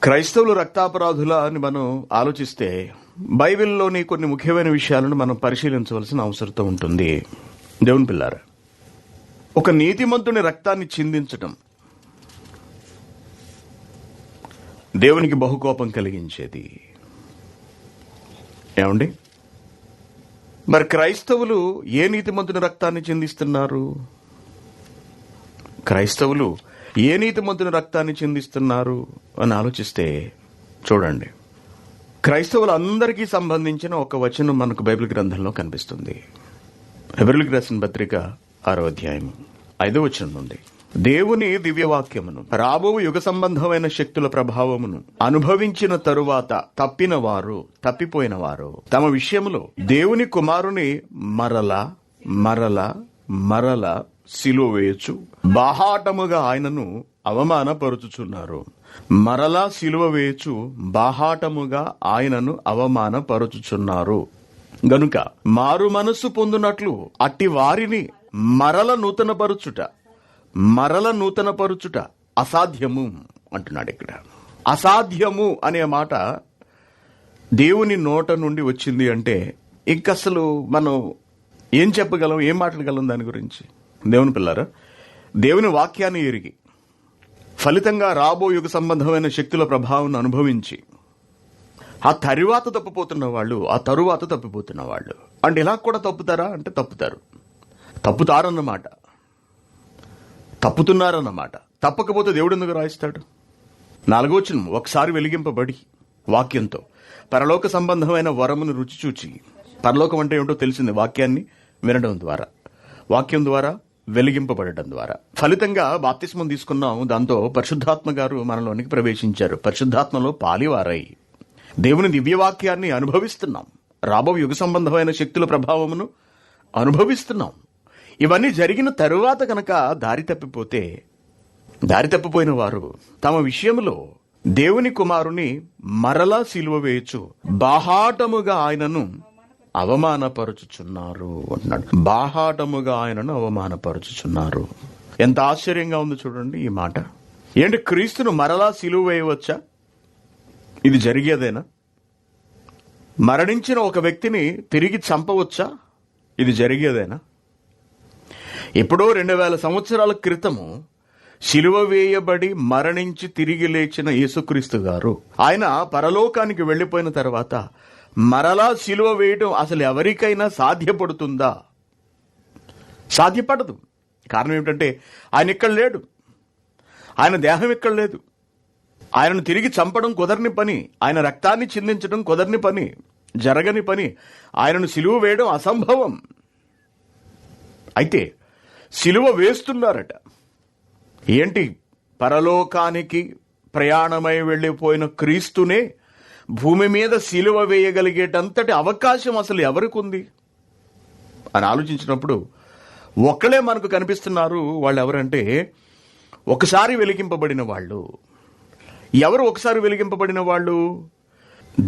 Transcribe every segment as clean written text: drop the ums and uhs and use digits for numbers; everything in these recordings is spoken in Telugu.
క్రైస్తవులు రక్తాపరాధుల అని మనం ఆలోచిస్తే బైబిల్లోని కొన్ని ముఖ్యమైన విషయాలను మనం పరిశీలించవలసిన అవసరం ఉంటుంది. దేవుని పిల్లారా, ఒక నీతిమంతుని రక్తాన్ని చిందించటం దేవునికి బహుకోపం కలిగించేది. ఏమండి, మరి క్రైస్తవులు ఏ నీతిమంతుని రక్తాన్ని చిందిస్తున్నారు? క్రైస్తవులు ఏ నీతిమంతుని రక్తాన్ని చిందిస్తున్నారు అని ఆలోచిస్తే చూడండి, క్రైస్తవులందరికీ సంబంధించిన ఒక వచనం మనకు బైబిల్ గ్రంథంలో కనిపిస్తుంది. హెబ్రీయులకు రాసిన పత్రిక 6వ అధ్యాయం 5వ వచనం నుండి, దేవుని దివ్యవాక్యమును రాబో యుగ సంబంధమైన శక్తుల ప్రభావమును అనుభవించిన తరువాత తప్పిపోయిన వారు తమ విషయములో దేవుని కుమారుని మరల సిలువ వేయచ్చు బాహాటముగా ఆయనను అవమానపరుచుచున్నారు. మరలా సిలువ వేయచ్చు బాహాటముగా ఆయనను అవమానపరుచుచున్నారు. గనుక మారు మనస్సు పొందునట్లు అట్టి వారిని మరల నూతనపరుచుట అసాధ్యము అంటున్నాడు. ఇక్కడ అసాధ్యము అనే మాట దేవుని నోట నుండి వచ్చింది అంటే ఇంకసలు మనం ఏం చెప్పగలం, ఏం మాట్లాడగలం దాని గురించి? దేవుని పిల్లారా, దేవుని వాక్యాన్ని ఎరిగి ఫలితంగా రాబో యుగ సంబంధమైన శక్తుల ప్రభావం అనుభవించి ఆ తరువాత తప్పిపోతున్న వాళ్ళు అంటే ఇలా కూడా తప్పుతారా అంటే తప్పుతారన్నమాట, తప్పుతున్నారన్నమాట. తప్పకపోతే దేవుడు ఎందుకు రాయిస్తాడు? 4వ వచనం, ఒకసారి వెలిగింపబడి వాక్యంతో పరలోక సంబంధమైన వరమును రుచి చూచి, పరలోకం అంటే ఏమిటో తెలిసింది వాక్యాన్ని వినడం ద్వారా, వాక్యం ద్వారా వెలిగింపబడటం ద్వారా. ఫలితంగా బాప్తిస్మం తీసుకున్నాం. దాంతో పరిశుద్ధాత్మ గారు మనలోనికి ప్రవేశించారు. పరిశుద్ధాత్మలో పాలివారై దేవుని దివ్యవాక్యాన్ని అనుభవిస్తున్నాం. రాబో యుగ సంబంధమైన శక్తుల ప్రభావమును అనుభవిస్తున్నాం. ఇవన్నీ జరిగిన తరువాత కనుక దారి తప్పిపోయిన వారు తమ విషయంలో దేవుని కుమారుని మరలా సిలువ వేయచ్చు బాహాటముగా ఆయనను అవమానపరుచుచున్నారు అంటున్నాడు. బాహాటముగా ఆయనను అవమానపరుచుచున్నారు. ఎంత ఆశ్చర్యంగా ఉంది చూడండి ఈ మాట. ఏంటి, క్రీస్తును మరలా సిలువ వేయవచ్చా? ఇది జరిగేదేనా? మరణించిన ఒక వ్యక్తిని తిరిగి చంపవచ్చా? ఇది జరిగేదేనా? ఎప్పుడో 2000 సంవత్సరాల క్రితము సిలువ వేయబడి మరణించి తిరిగి లేచిన యేసుక్రీస్తు గారు ఆయన పరలోకానికి వెళ్లిపోయిన తర్వాత మరలా సిలువ వేయడం అసలు ఎవరికైనా సాధ్యపడుతుందా? సాధ్యపడదు. కారణం ఏమిటంటే ఆయన ఇక్కడ లేడు, ఆయన దేహం ఇక్కడ లేదు. ఆయనను తిరిగి చంపడం కుదరని పని, ఆయన రక్తాన్ని చిందించడం కుదరని పని, జరగని పని. ఆయనను సిలువ వేయడం అసంభవం. అయితే సిలువ వేస్తున్నారట. ఏంటి, పరలోకానికి ప్రయాణమై వెళ్ళిపోయిన క్రీస్తునే భూమి మీద సిలువ వేయగలిగేటంతటి అవకాశం అసలు ఎవరికి ఉంది అని ఆలోచించినప్పుడు ఒక్కలే మనకు కనిపిస్తున్నారు. వాళ్ళు ఎవరంటే ఒకసారి వెలిగింపబడిన వాళ్ళు. ఎవరు ఒకసారి వెలిగింపబడిన వాళ్ళు?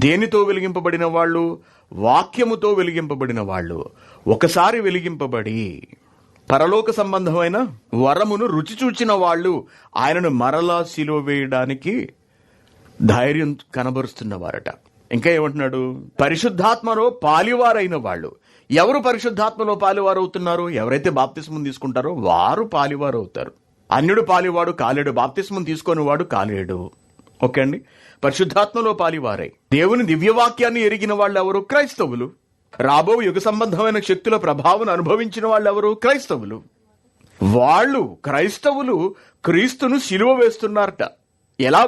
దేనితో వెలిగింపబడిన వాళ్ళు? వాక్యముతో వెలిగింపబడిన వాళ్ళు. ఒకసారి వెలిగింపబడి పరలోక సంబంధమైన వరమును రుచి చూచిన వాళ్ళు ఆయనను మరలా సిలువ వేయడానికి ధైర్యం కనబరుస్తున్నవారట. ఇంకా ఏమంటున్నాడు? పరిశుద్ధాత్మలో పాలివారైన వాళ్ళు. ఎవరు పరిశుద్ధాత్మలో పాలివారు అవుతున్నారు? ఎవరైతే బాప్తిస్మం తీసుకుంటారో వారు పాలివారు అవుతారు. అన్యుడు పాలివాడు కాలేడు, బాప్తిస్మం తీసుకొని వాడు కాలేడు. ఓకే అండి, పరిశుద్ధాత్మలో పాలివారై దేవుని దివ్యవాక్యాన్ని ఎరిగిన వాళ్ళు ఎవరు? క్రైస్తవులు. రాబో యుగ సంబంధమైన శక్తుల ప్రభావం అనుభవించిన వాళ్ళు ఎవరు? క్రైస్తవులు. వాళ్ళు క్రైస్తవులు క్రీస్తును సిలువ వేస్తున్నారట. ఎలా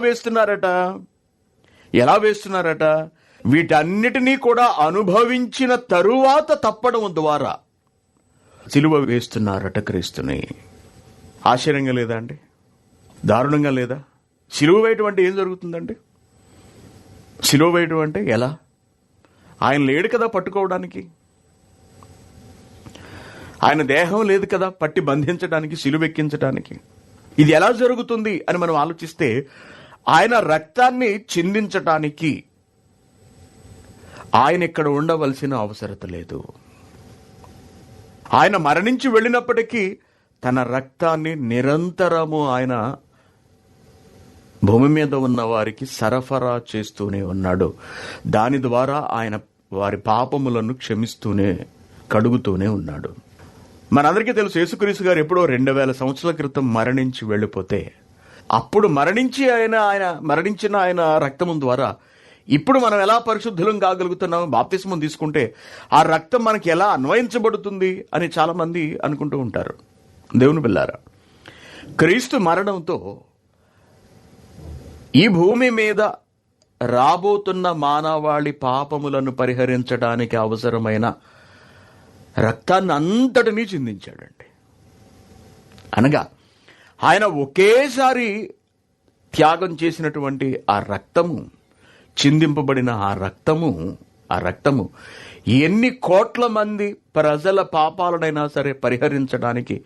వేస్తున్నారట? వీటన్నిటినీ కూడా అనుభవించిన తరువాత తప్పడం ద్వారా సిలువ వేస్తున్నారట క్రీస్తుని. ఆశ్చర్యంగా లేదా అండి? దారుణంగా లేదా? సిలువ వేయటం అంటే ఏం జరుగుతుందండి? సిలువ వేయటం అంటే ఎలా? ఆయన లేడు కదా పట్టుకోవడానికి, ఆయన దేహం లేదు కదా పట్టి బంధించడానికి, సిలువెక్కించడానికి. ఇది ఎలా జరుగుతుంది అని మనం ఆలోచిస్తే ఆయన రక్తాన్ని చిందించటానికి ఆయన ఇక్కడ ఉండవలసిన అవసరత లేదు. ఆయన మరణించి వెళ్ళినప్పటికీ తన రక్తాన్ని నిరంతరము ఆయన భూమి మీద ఉన్న వారికి సరఫరా చేస్తూనే ఉన్నాడు. దాని ద్వారా ఆయన వారి పాపములను క్షమిస్తూనే కడుగుతూనే ఉన్నాడు. మనందరికీ తెలుసు, యేసుక్రీస్తు గారు ఎప్పుడో 2000 సంవత్సరాల క్రితం మరణించి వెళ్ళిపోతే, అప్పుడు మరణించిన ఆయన రక్తము ద్వారా ఇప్పుడు మనం ఎలా పరిశుద్ధులం కాగలుగుతున్నాం? బాప్తిస్మం తీసుకుంటే ఆ రక్తం మనకి ఎలా అన్వయించబడుతుంది అని చాలా మంది అనుకుంటూ ఉంటారు. దేవుని బిడ్డలారా, క్రీస్తు మరణంతో ఈ భూమి మీద రాబోతున్న మానవాళి పాపములను పరిహరించడానికి అవసరమైన రక్తాన్ని అంతటినీ చిందించాడండి. అనగా ఆయన ఒకేసారి త్యాగం చేసినటువంటి ఆ రక్తము, చిందింపబడిన ఆ రక్తము ఎన్ని కోట్ల మంది ప్రజల పాపాలనైనా సరే పరిహరించడానికి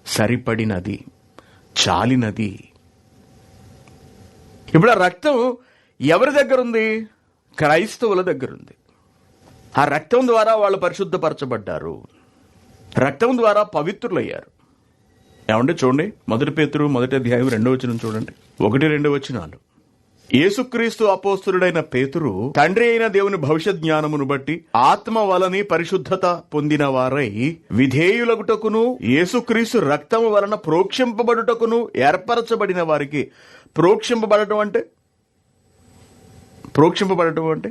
సరిపడినది, చాలినది. ఇప్పుడు ఆ రక్తం ఎవరి దగ్గర ఉంది? క్రైస్తవుల దగ్గర ఉంది. ఆ రక్తం ద్వారా వాళ్ళు పరిశుద్ధపరచబడ్డారు, రక్తం ద్వారా పవిత్రులయ్యారు. ఏమంటే చూడండి, 1 పేతురు 1వ అధ్యాయం 2వ వచనం చూడండి, 1-2 వచనాలు. యేసుక్రీస్తు అపోస్తలుడైన పేతురు తండ్రి అయిన దేవుని భవిష్యత్ జ్ఞానమును బట్టి ఆత్మ వలని పరిశుద్ధత పొందిన వారై విధేయులగుటకును యేసుక్రీస్తు రక్తము వలన ప్రోక్షింపబడుటకును ఏర్పరచబడిన వారికి. ప్రోక్షింపబడటం అంటే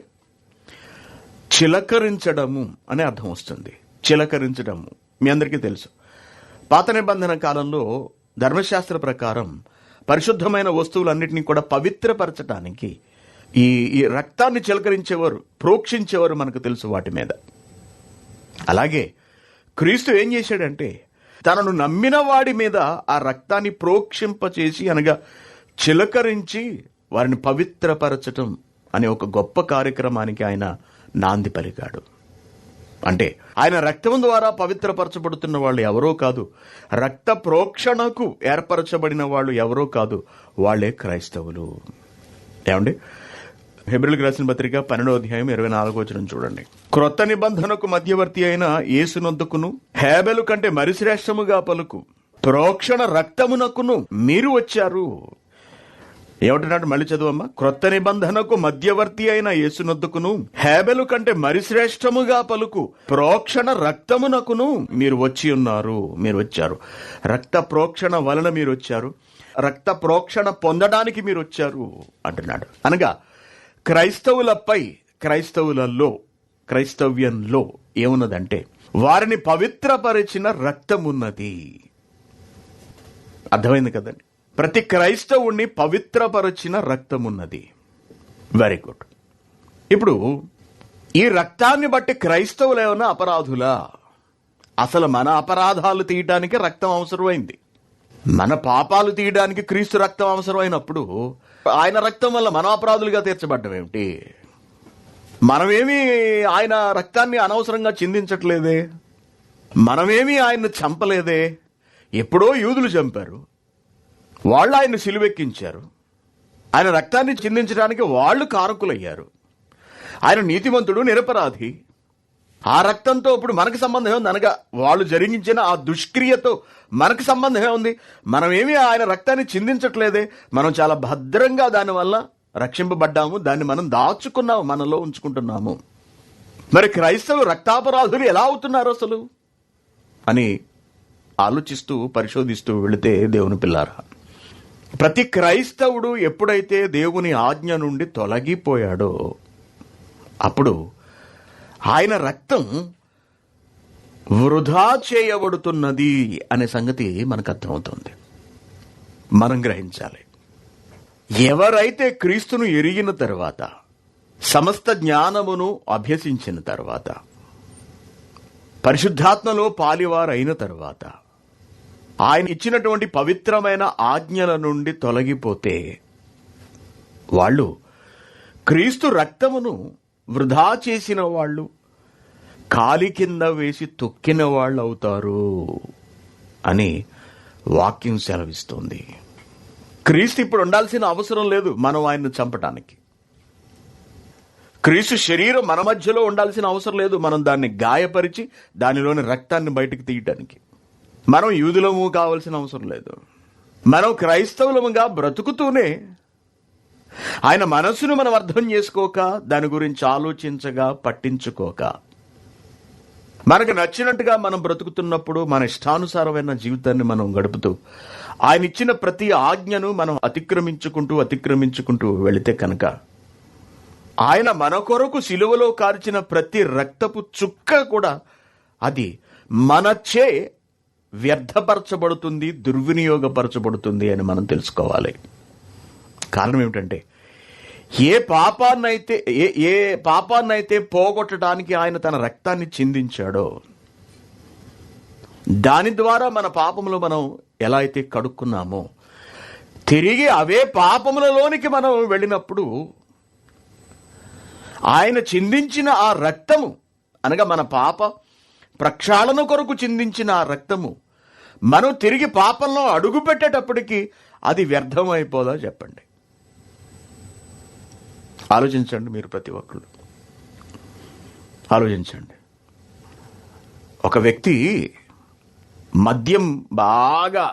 చిలకరించడము అనే అర్థం వస్తుంది. చిలకరించడము మీ అందరికీ తెలుసు. పాత నిబంధన కాలంలో ధర్మశాస్త్ర ప్రకారం పరిశుద్ధమైన వస్తువులన్నింటినీ కూడా పవిత్రపరచడానికి ఈ రక్తాన్ని చిలకరించేవారు, ప్రోక్షించేవారు, మనకు తెలుసు వాటి మీద. అలాగే క్రీస్తు ఏం చేశాడంటే, తనను నమ్మిన వాడి మీద ఆ రక్తాన్ని ప్రోక్షింపచేసి, అనగా చిలకరించి వారిని పవిత్రపరచటం అనే ఒక గొప్ప కార్యక్రమానికి ఆయన నాంది పలికాడు. అంటే ఆయన రక్తం ద్వారా పవిత్రపరచబడుతున్న వాళ్ళు ఎవరో కాదు, రక్త ప్రోక్షణకు ఏర్పరచబడిన వాళ్ళు ఎవరో కాదు, వాళ్లే క్రైస్తవులు. ఏమండి, హెబ్రీయులకు రాసిన పత్రిక 12వ అధ్యాయం 24వ వచనం చూడండి. క్రొత్త నిబంధనకు మధ్యవర్తి అయిన యేసునొద్దకును హేబెలు కంటే మరి శ్రేష్టముగా పలుకు ప్రోక్షణ రక్తమునకును మీరు వచ్చారు. ఏమంటున్నాడు? మళ్ళీ చదువమ్మా. క్రొత్త నిబంధనకు మధ్యవర్తి అయిన యేసునొద్దకును హేబెలు కంటే మరి శ్రేష్టముగా పలుకు ప్రోక్షణ రక్తమునకును మీరు వచ్చి ఉన్నారు, మీరు వచ్చారు. రక్త ప్రోక్షణ వలన మీరు వచ్చారు, రక్త ప్రోక్షణ పొందడానికి మీరు వచ్చారు అంటున్నాడు. అనగా క్రైస్తవ్యంలో ఏమున్నదంటే వారిని పవిత్రపరిచిన రక్తమున్నది. అర్థమైంది కదండి? ప్రతి క్రైస్తవుణ్ణి పవిత్రపరిచిన రక్తమున్నది. Very good. ఇప్పుడు ఈ రక్తాన్ని బట్టి క్రైస్తవులు ఏమన్నా అపరాధులా? అసలు మన అపరాధాలు తీయడానికి రక్తం అవసరమైంది. మన పాపాలు తీయడానికి క్రీస్తు రక్తం అవసరమైనప్పుడు ఆయన రక్తం వల్ల మన అపరాధులుగా తీర్చబడ్డం ఏమిటి? మనమేమీ ఆయన రక్తాన్ని అనవసరంగా చిందించట్లేదే, మనమేమీ ఆయన్ని చంపలేదే. ఎప్పుడో యూదులు చంపారు, వాళ్ళు ఆయన సిలువెక్కించారు. ఆయన రక్తాన్ని చిందించడానికి వాళ్ళు కారకులయ్యారు. ఆయన నీతిమంతుడు, నిరపరాధి. ఆ రక్తంతో ఇప్పుడు మనకు సంబంధం ఉంది? అనగా వాళ్ళు జరిగించిన ఆ దుష్క్రియతో మనకు సంబంధమే ఉంది. మనమేమీ ఆయన రక్తాన్ని చిందించట్లేదే, మనం చాలా భద్రంగా దానివల్ల రక్షింపబడ్డాము, దాన్ని మనం దాచుకున్నాము, మనలో ఉంచుకుంటున్నాము. మరి క్రైస్తవులు రక్తాపరాధులు ఎలా అవుతున్నారు అసలు అని ఆలోచిస్తూ పరిశోధిస్తూ వెళితే, దేవుని పిల్లారా, ప్రతి క్రైస్తవుడు ఎప్పుడైతే దేవుని ఆజ్ఞ నుండి తొలగిపోయాడో అప్పుడు ఆయన రక్తం వృధా చేయబడుతున్నది అనే సంగతి మనకు అర్థమవుతుంది. మనం గ్రహించాలి. ఎవరైతే క్రీస్తును ఎరిగిన తర్వాత, సమస్త జ్ఞానమును అభ్యసించిన తర్వాత, పరిశుద్ధాత్మలో పాలివారైన తర్వాత, ఆయన ఇచ్చినటువంటి పవిత్రమైన ఆజ్ఞల నుండి తొలగిపోతే వాళ్ళు క్రీస్తు రక్తమును వృధా చేసిన వాళ్ళు, కాలి కింద వేసి తొక్కిన వాళ్ళు అవుతారు అని వాక్యం సెలవిస్తుంది. క్రీస్తు ఇప్పుడు ఉండాల్సిన అవసరం లేదు మనం ఆయన్ను చంపటానికి. క్రీస్తు శరీరం మన మధ్యలో ఉండాల్సిన అవసరం లేదు మనం దాన్ని గాయపరిచి దానిలోని రక్తాన్ని బయటకు తీయటానికి. మనం యూదులము కావాల్సిన అవసరం లేదు. మనం క్రైస్తవులముగా బ్రతుకుతూనే ఆయన మనస్సును మనం అర్థం చేసుకోక, దాని గురించి ఆలోచించగా, పట్టించుకోక, మనకు నచ్చినట్టుగా మనం బ్రతుకుతున్నప్పుడు మన ఇష్టానుసారమైన జీవితాన్ని మనం గడుపుతూ ఆయన ఇచ్చిన ప్రతి ఆజ్ఞను మనం అతిక్రమించుకుంటూ వెళితే కనుక ఆయన మన కొరకు సిలువలో కార్చిన ప్రతి రక్తపు చుక్క కూడా అది మనచే వ్యర్థపరచబడుతుంది, దుర్వినియోగపరచబడుతుంది అని మనం తెలుసుకోవాలి. కారణం ఏమిటంటే ఏ పాపాన్నైతే పోగొట్టడానికి ఆయన తన రక్తాన్ని చిందించాడో దాని ద్వారా మన పాపములు మనం ఎలా అయితే కడుక్కున్నామో, తిరిగి అవే పాపములలోనికి మనం వెళ్ళినప్పుడు ఆయన చిందించిన ఆ రక్తము, అనగా మన పాప ప్రక్షాళన కొరకు చిందించిన ఆ రక్తము మనం తిరిగి పాపంలో అడుగు పెట్టేటప్పటికి అది వ్యర్థమైపోదా చెప్పండి? ఆలోచించండి. మీరు ప్రతి ఒక్కరు ఆలోచించండి. ఒక వ్యక్తి మద్యం బాగా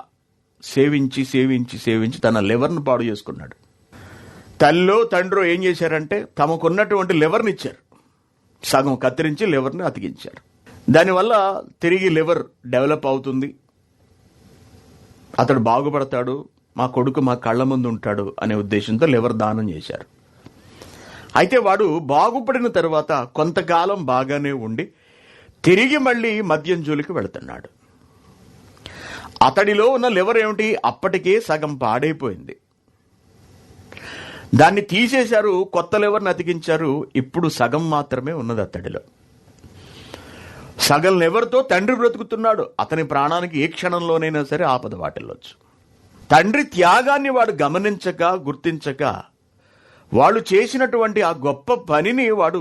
సేవించి తన లివర్ను పాడు చేసుకున్నాడు. తల్లో తండ్రో ఏం చేశారంటే తమకున్నటువంటి లివర్ని ఇచ్చారు, సగం కత్తిరించి లివర్ని అతికించారు. దానివల్ల తిరిగి లివర్ డెవలప్ అవుతుంది, అతడు బాగుపడతాడు, మా కొడుకు మా కళ్ళ ముందు ఉంటాడు అనే ఉద్దేశంతో లివర్ దానం చేశారు. అయితే వాడు బాగుపడిన తర్వాత కొంతకాలం బాగానే ఉండి తిరిగి మళ్ళీ మద్యం జోలికి వెళుతున్నాడు. అతడిలో ఉన్న లివర్ ఏమిటి, అప్పటికే సగం పాడైపోయింది. దాన్ని తీసేశారు, కొత్త లివర్ని అతికించారు. ఇప్పుడు సగం మాత్రమే ఉన్నది అతడిలో. సగం లివర్తో తండ్రి బ్రతుకుతున్నాడు. అతని ప్రాణానికి ఏ క్షణంలోనైనా సరే ఆపద వాటిల్లొచ్చు. తండ్రి త్యాగాన్ని వాడు గమనించక, గుర్తించక, వాళ్ళు చేసినటువంటి ఆ గొప్ప పనిని వాడు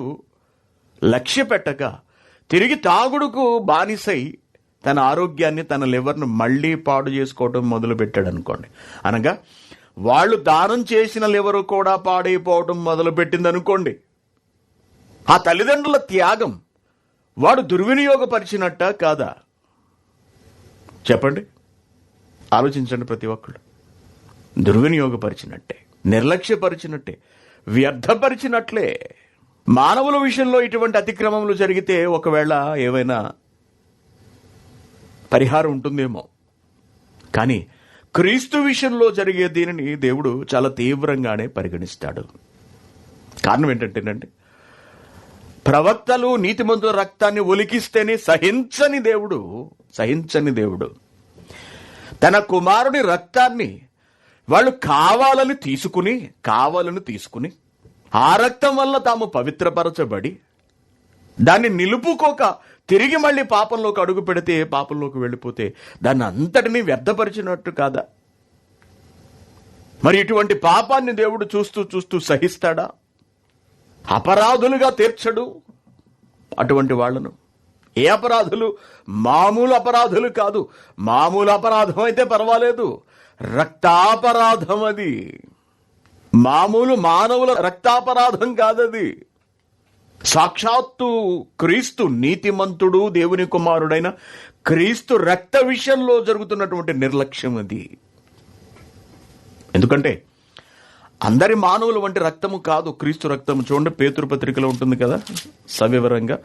లక్ష్య పెట్టక తిరిగి తాగుడుకు బానిసై తన ఆరోగ్యాన్ని, తన లివర్ను మళ్ళీ పాడు చేసుకోవడం మొదలుపెట్టాడు అనుకోండి. అనగా వాళ్ళు దానం చేసిన లివరు కూడా పాడైపోవడం మొదలుపెట్టింది అనుకోండి. ఆ తల్లిదండ్రుల త్యాగం వాడు దుర్వినియోగపరిచినట్ట కాదా చెప్పండి? ఆలోచించండి ప్రతి ఒక్కళ్ళు. దుర్వినియోగపరిచినట్టే, నిర్లక్ష్యపరిచినట్టే, వ్యర్థపరిచినట్లే. మానవుల విషయంలో ఇటువంటి అతిక్రమములు జరిగితే ఒకవేళ ఏవైనా పరిహారం ఉంటుందేమో, కానీ క్రీస్తు విషయంలో జరిగే దీనిని దేవుడు చాలా తీవ్రంగానే పరిగణిస్తాడు. కారణం ఏంటంటేనండి, ప్రవక్తలు నీతిమంతుల రక్తాన్ని ఒలికిస్తేనే సహించని దేవుడు తన కుమారుని రక్తాన్ని వాళ్ళు కావాలని తీసుకుని ఆ రక్తం వల్ల తాము పవిత్రపరచబడి దాన్ని నిలుపుకోక తిరిగి మళ్ళీ పాపంలోకి అడుగు పెడితే, పాపంలోకి వెళ్ళిపోతే దాన్ని అంతటినీ వ్యర్థపరిచినట్టు కాదా? మరి ఇటువంటి పాపాన్ని దేవుడు చూస్తూ సహిస్తాడా? అపరాధులుగా తీర్చడు అటువంటి వాళ్లను. ఏ అపరాధులు? మామూలు అపరాధులు కాదు. మామూలు అపరాధం అయితే పర్వాలేదు, రక్తాపరాధం అది. మామూలు మానవుల రక్తాపరాధం కాదది. సాక్షాత్తు క్రీస్తు, నీతిమంతుడు, దేవుని కుమారుడైన క్రీస్తు రక్త విషయంలో జరుగుతున్నటువంటి నిర్లక్ష్యం అది. ఎందుకంటే అందరి మానవుల వంటి రక్తము కాదు క్రీస్తు రక్తము. చూడండి, పేతురు పత్రికలో ఉంటుంది కదా సవివరంగా.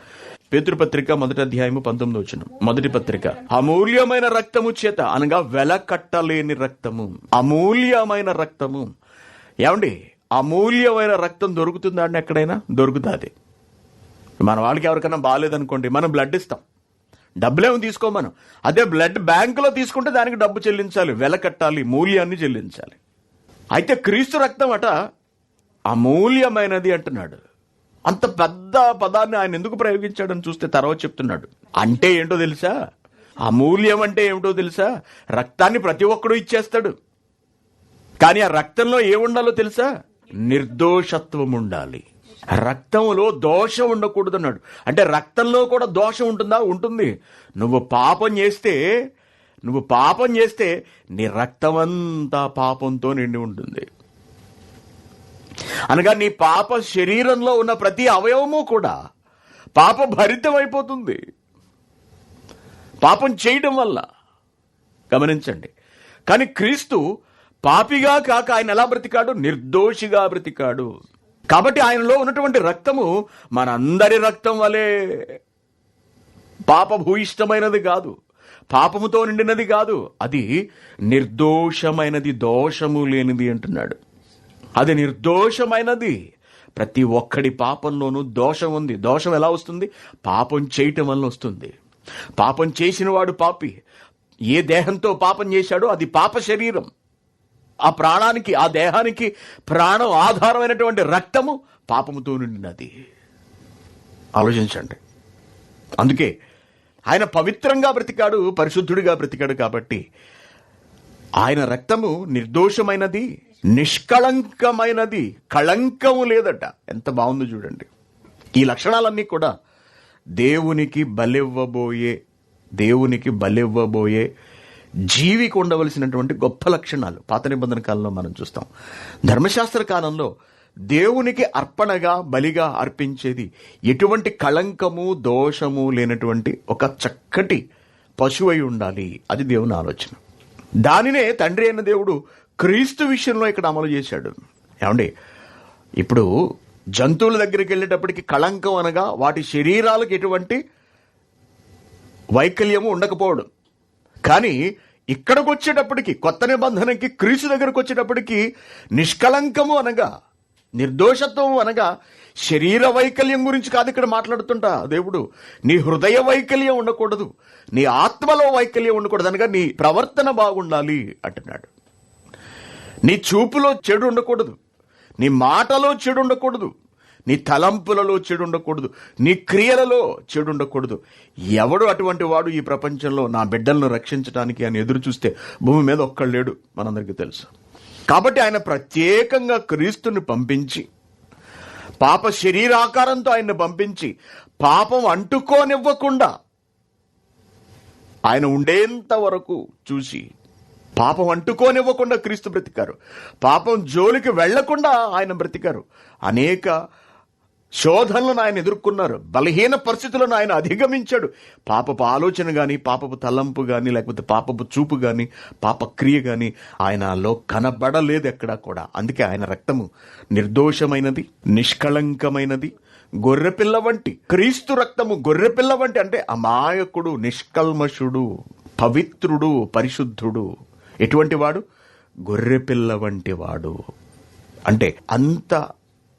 పేతురు పత్రిక 1వ అధ్యాయము 19వ వచనం. మొదటి పత్రిక, అమూల్యమైన రక్తము చేత, అనగా వెలకట్టలేని రక్తము, అమూల్యమైన రక్తము. ఏమండి, అమూల్యమైన రక్తం దొరుకుతుందా అండి? ఎక్కడైనా దొరుకుతుంది. మన వాళ్ళకి ఎవరికైనా బాగాలేదనుకోండి, మనం బ్లడ్ ఇస్తాం, డబ్బులేమో తీసుకోమను. అదే బ్లడ్ బ్యాంకులో తీసుకుంటే దానికి డబ్బు చెల్లించాలి, వెల కట్టాలి, మూల్యాన్ని చెల్లించాలి. అయితే క్రీస్తు రక్తం అట అమూల్యమైనది అంటున్నాడు. అంత పెద్ద పదాన్ని ఆయన ఎందుకు ప్రయోగించాడని చూస్తే తర్వాత చెప్తున్నాడు. అంటే ఏంటో తెలుసా? అమూల్యం అంటే ఏమిటో తెలుసా? రక్తాన్ని ప్రతి ఒక్కడూ ఇచ్చేస్తాడు, కానీ ఆ రక్తంలో ఏముండాలో తెలుసా? నిర్దోషత్వం ఉండాలి. రక్తంలో దోషం ఉండకూడదు అన్నాడు. అంటే రక్తంలో కూడా దోషం ఉంటుందా? ఉంటుంది. నువ్వు పాపం చేస్తే నీ రక్తమంతా పాపంతో నిండి ఉంటుంది. అనగా నీ పాప శరీరంలో ఉన్న ప్రతి అవయవము కూడా పాప భరితమైపోతుంది పాపం చేయడం వల్ల. గమనించండి. కానీ క్రీస్తు పాపిగా కాక ఆయన ఎలా బ్రతికాడు? నిర్దోషిగా బ్రతికాడు. కాబట్టి ఆయనలో ఉన్నటువంటి రక్తము మనందరి రక్తం వలె పాపభూయిష్టమైనది కాదు, పాపముతో నిండినది కాదు, అది నిర్దోషమైనది, దోషము లేనిది అంటున్నాడు. అది నిర్దోషమైనది. ప్రతి ఒక్కడి పాపంలోనూ దోషం ఉంది. దోషం ఎలా వస్తుంది? పాపం చేయటం వల్ల వస్తుంది. పాపం చేసిన వాడు పాపి. ఏ దేహంతో పాపం చేశాడో అది పాప శరీరం. ఆ ప్రాణానికి, ఆ దేహానికి ప్రాణం ఆధారమైనటువంటి రక్తము పాపముతో నిండినది. ఆలోచించండి. అందుకే ఆయన పవిత్రంగా బ్రతికాడు, పరిశుద్ధుడిగా బ్రతికాడు. కాబట్టి ఆయన రక్తము నిర్దోషమైనది, నిష్కళంకమైనది, కళంకము లేదట. ఎంత బాగుందో చూడండి. ఈ లక్షణాలన్నీ కూడా దేవునికి బలివ్వబోయే జీవికి ఉండవలసినటువంటి గొప్ప లక్షణాలు. పాత నిబంధన కాలంలో మనం చూస్తాం. ధర్మశాస్త్ర కాలంలో దేవునికి అర్పణగా, బలిగా అర్పించేది ఎటువంటి కళంకము, దోషము లేనటువంటి ఒక చక్కటి పశువై ఉండాలి. అది దేవుని ఆలోచన. దానినే తండ్రి అయిన దేవుడు క్రీస్తు విషయంలో ఇక్కడ అమలు చేశాడు. ఏమండి, ఇప్పుడు జంతువుల దగ్గరికి వెళ్ళేటప్పటికి కళంకం అనగా వాటి శరీరాలకు ఎటువంటి వైకల్యము ఉండకపోవడం. కానీ ఇక్కడికి వచ్చేటప్పటికి, కొత్త నిబంధనకి, క్రీస్తు దగ్గరకు వచ్చేటప్పటికి నిష్కళంకము అనగా, నిర్దోషత్వం అనగా శరీర వైకల్యం గురించి కాదు ఇక్కడ మాట్లాడుతుంటా దేవుడు. నీ హృదయ వైకల్యం ఉండకూడదు, నీ ఆత్మలో వైకల్యం ఉండకూడదు అనగా నీ ప్రవర్తన బాగుండాలి అంటున్నాడు. నీ చూపులో చెడు ఉండకూడదు, నీ మాటలో చెడు ఉండకూడదు, నీ తలంపులలో చెడు ఉండకూడదు, నీ క్రియలలో చెడు ఉండకూడదు. ఎవడు అటువంటి వాడు ఈ ప్రపంచంలో నా బిడ్డలను రక్షించడానికి అని ఎదురు చూస్తే భూమి మీద ఒక్కడు లేడు, మనందరికీ తెలుసు. కాబట్టి ఆయన ప్రత్యేకంగా క్రీస్తుని పంపించి, పాప శరీరాకారంతో ఆయన్ని పంపించి, పాపం అంటుకోనివ్వకుండా ఆయన ఉండేంత వరకు చూసి, పాపం అంటుకోనివ్వకుండా క్రీస్తు బ్రతికారు. పాపం జోలికి వెళ్లకుండా ఆయన బ్రతికారు. అనేక శోధనలను ఆయన ఎదుర్కొన్నారు. బలహీన పరిస్థితులను ఆయన అధిగమించాడు. పాపపు ఆలోచన కానీ, పాపపు తలంపు కానీ, లేకపోతే పాపపు చూపు కానీ, పాపక్రియ కానీ ఆయనలో కనబడలేదు ఎక్కడా కూడా. అందుకే ఆయన రక్తము నిర్దోషమైనది, నిష్కళంకమైనది, గొర్రెపిల్ల వంటి. క్రీస్తు రక్తము గొర్రెపిల్ల వంటి అంటే అమాయకుడు, నిష్కల్మషుడు, పవిత్రుడు, పరిశుద్ధుడు. ఎటువంటి వాడు? గొర్రెపిల్ల వంటి వాడు. అంటే అంత